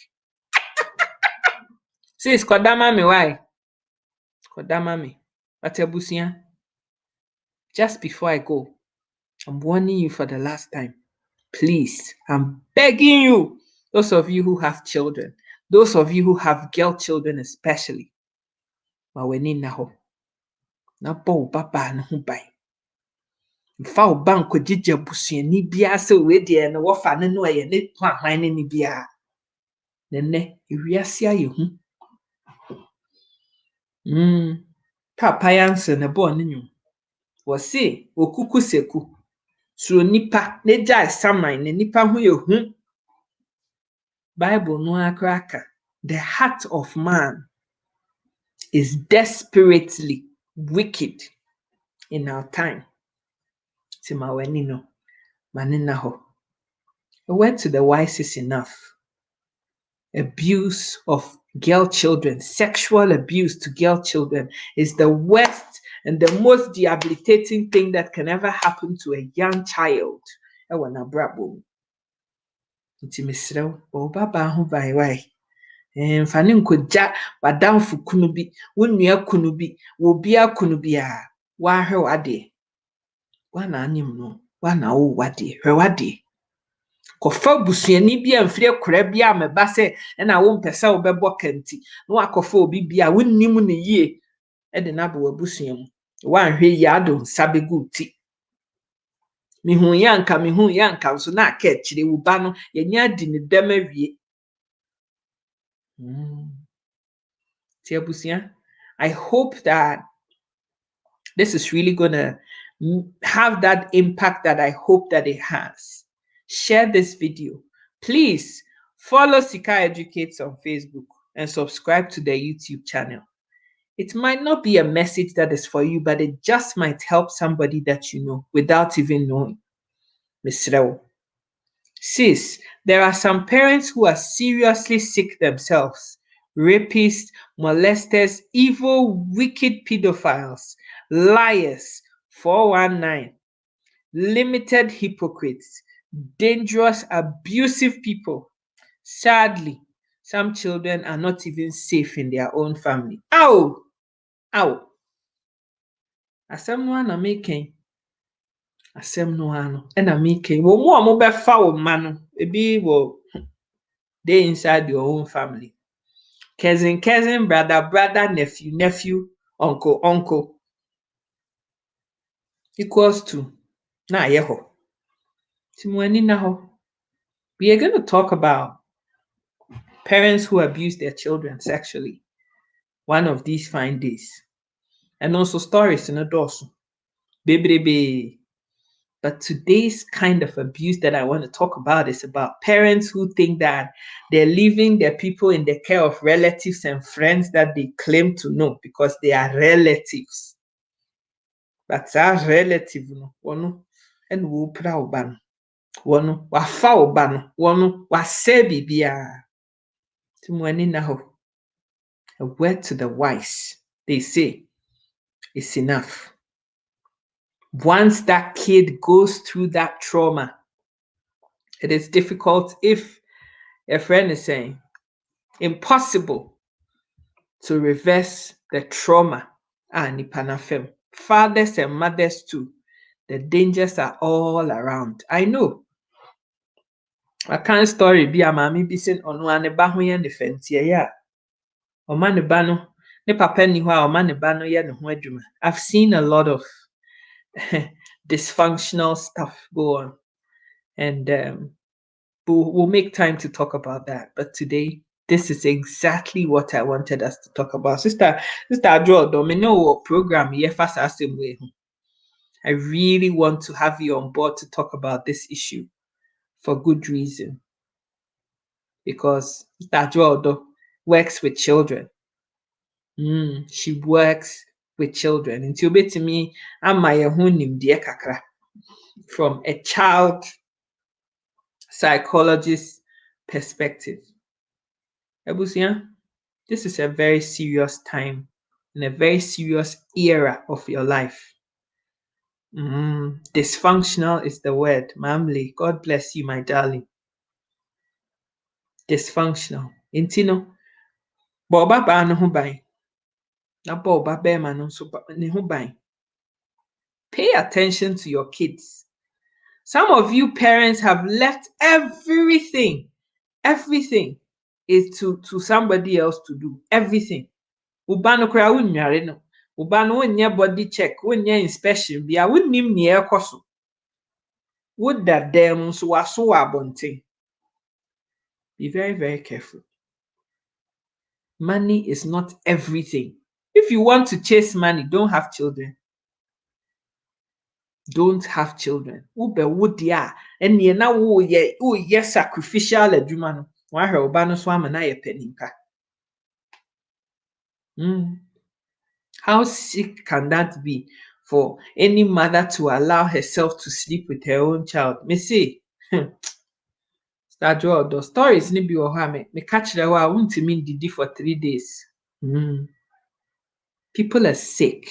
Sis, kodama me why? Kodama me. Atabusia. Just before I go, I'm warning you for the last time. Please, I'm begging you, those of you who have children, those of you who have girl children especially, maweni naho. Na bo baba na ho bai. Mfa wo bank kwagye busuani bia se we de no wofa ne no ye ne hwan ne bia. Nene ewiase aye hu. Papa yanse ne bo ne nyu. Wo se okuku seku. So nipa ne jai saman ne nipa ho ye hu. Bible no akraka. The heart of man is desperately wicked in our time. Timaweni no manina ho. A word to the wise is enough. Abuse of girl children, sexual abuse to girl children is the worst and the most debilitating thing that can ever happen to a young child. Ewa na brabo. Nti mesrew, wo baba ho bai wai. Mfa ne nkogya wadamfo kunu bi, wo nua kunu bi, wo bia kunu bia. Wa hwe wade. Wa na anim no, wa na wo wade. Hwe wade. Kofa busuani bia mfire kora bia meba se na wo mpese wo bebo kanti na wakofa obi bia wonnim ne yie e de na bo abusuam wa nhwe ya do nsabegu ti mihu yanka nso na aka kire wo ba no yenya di ne dam awie ti abusia. I hope that this is really gonna have that impact that I hope that it has. Share this video. Please follow Sika Educates on Facebook and subscribe to their YouTube channel. It might not be a message that is for you, but it just might help somebody that you know without even knowing. Misrew. Sis, there are some parents who are seriously sick themselves. Rapists, molesters, evil, wicked pedophiles, liars, 419, limited hypocrites, dangerous, abusive people. Sadly, some children are not even safe in their own family. Ow! Ow! Asem no na making. Asem no ano. Na making. Wo mo befa wo ma no. Ebi wo they inside your own family. Cousin, brother, nephew, uncle. Equals to na yeho. Timwani na ho. We are going to talk about parents who abuse their children sexually one of these fine days. And also stories in a dorsal. Baby. But today's kind of abuse that I want to talk about is about parents who think that they're leaving their people in the care of relatives and friends that they claim to know because they are relatives. But our relative no, one and wo pra oban. One wa fa oban, one wa se bibia. Timwani na ho. A word to the wise. They say it's enough. Once that kid goes through that trauma, it is difficult, if a friend is saying, impossible to reverse the trauma. Nipanafem. Fathers and mothers too. The dangers are all around. I know. I can't story be a mami bisin on one bahuya ne fentia ya. O man bano, ne papa ni wa o man bano ya no ho. I've seen a lot of dysfunctional stuff go on. And we'll make time to talk about that. But today, this is exactly what I wanted us to talk about. Sister Adro, domino program I really want to have you on board to talk about this issue for good reason. Because Sister Adro works with children. She works with children. Until to me, I'm my dear kakra from a child psychologist perspective. Ebusia, this is a very serious time and a very serious era of your life. Dysfunctional is the word. Mamle, God bless you, my darling. Dysfunctional. Intino. Boba ba no ho ban. Na boba be ma no so ne ho ban. Pay attention to your kids. Some of you parents have left everything is to somebody else to do. Everything. Uba no kura wunware no. Uba no wonye body check, wonye inspection bia wonnim ne ekoso. Woda dem so waso abonten. Be very, very careful. Money is not everything. If you want to chase money, don't have children. Don't have children. Ube wudia eni na wo ye sacrificial adwuma no. Wa hwe oba no so ama na ye paninka. How sick can that be for any mother to allow herself to sleep with her own child? Me say, the stories ni bi wo ha me catch the wa untimi ndidi for 3 days. People are sick.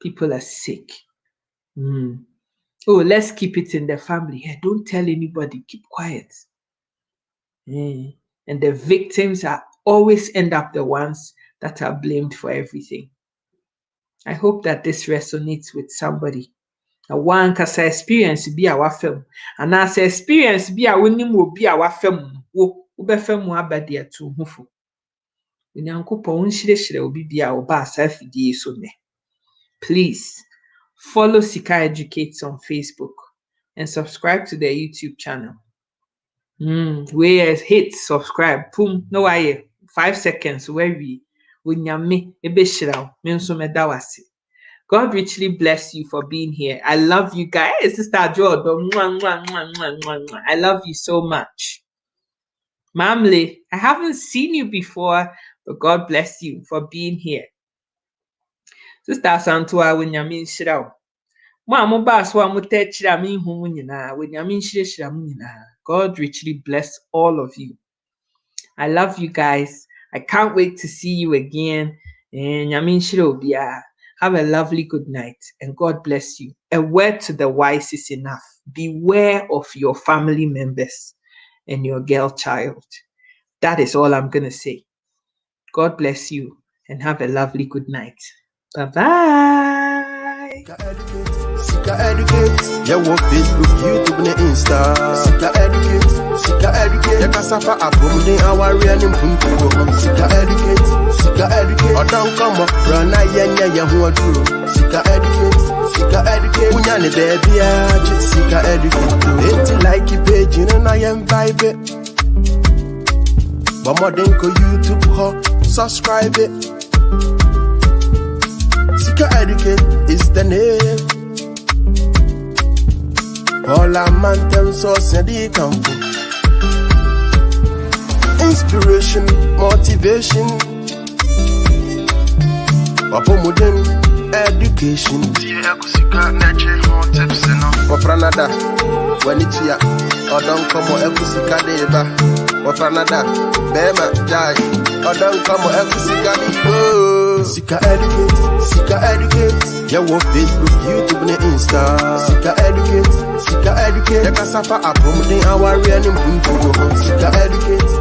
People are sick. Oh, let's keep it in the family. Hey, don't tell anybody. Keep quiet. And the victims are always end up the ones that are blamed for everything. I hope that this resonates with somebody. A one kasa experience be our film. And as experience be a winning will be our film. Wo ubefem mu abadi atu hufo. Unyankopon nhire obi bia oba asafidie so ne. Please follow Sika Educates on Facebook and subscribe to their YouTube channel. Where hit subscribe. Boom. No way. 5 seconds. Where we nyame ebeshiraw me nso medawase. God richly bless you for being here. I love you guys. Sister Jordan. I love you so much. Mamle, I haven't seen you before, but God bless you for being here. Sister Santua nyame nshiraw. God richly bless all of you. I love you guys. I can't wait to see you again. Have a lovely good night and God bless you. A word to the wise is enough. Beware of your family members and your girl child. That is all I'm going to say. God bless you and have a lovely good night. Bye-bye. Sika Educate, yeah, what Facebook, YouTube, and Insta. Sika Educate, yeah, Casafa, Abum, our real in Sika Educate, or don't come up, run, yeah, Hw3. Sika Educate, Unyani, baby, Sika Educate, it's like you page, and I am vibe. But more than YouTube, subscribe it. Sika Educate is the name. All a man them source and they come from inspiration, motivation, modern education. Wafranada, when it's here, or don't come or Ekusika deba. Wafranada, Bema, Jai, or don't come or Ekusika deba. Sika Educate, yeah, what Facebook, YouTube, and Insta. Sika Educate, yeah, Casafa, Abum, our real in Sika Educate.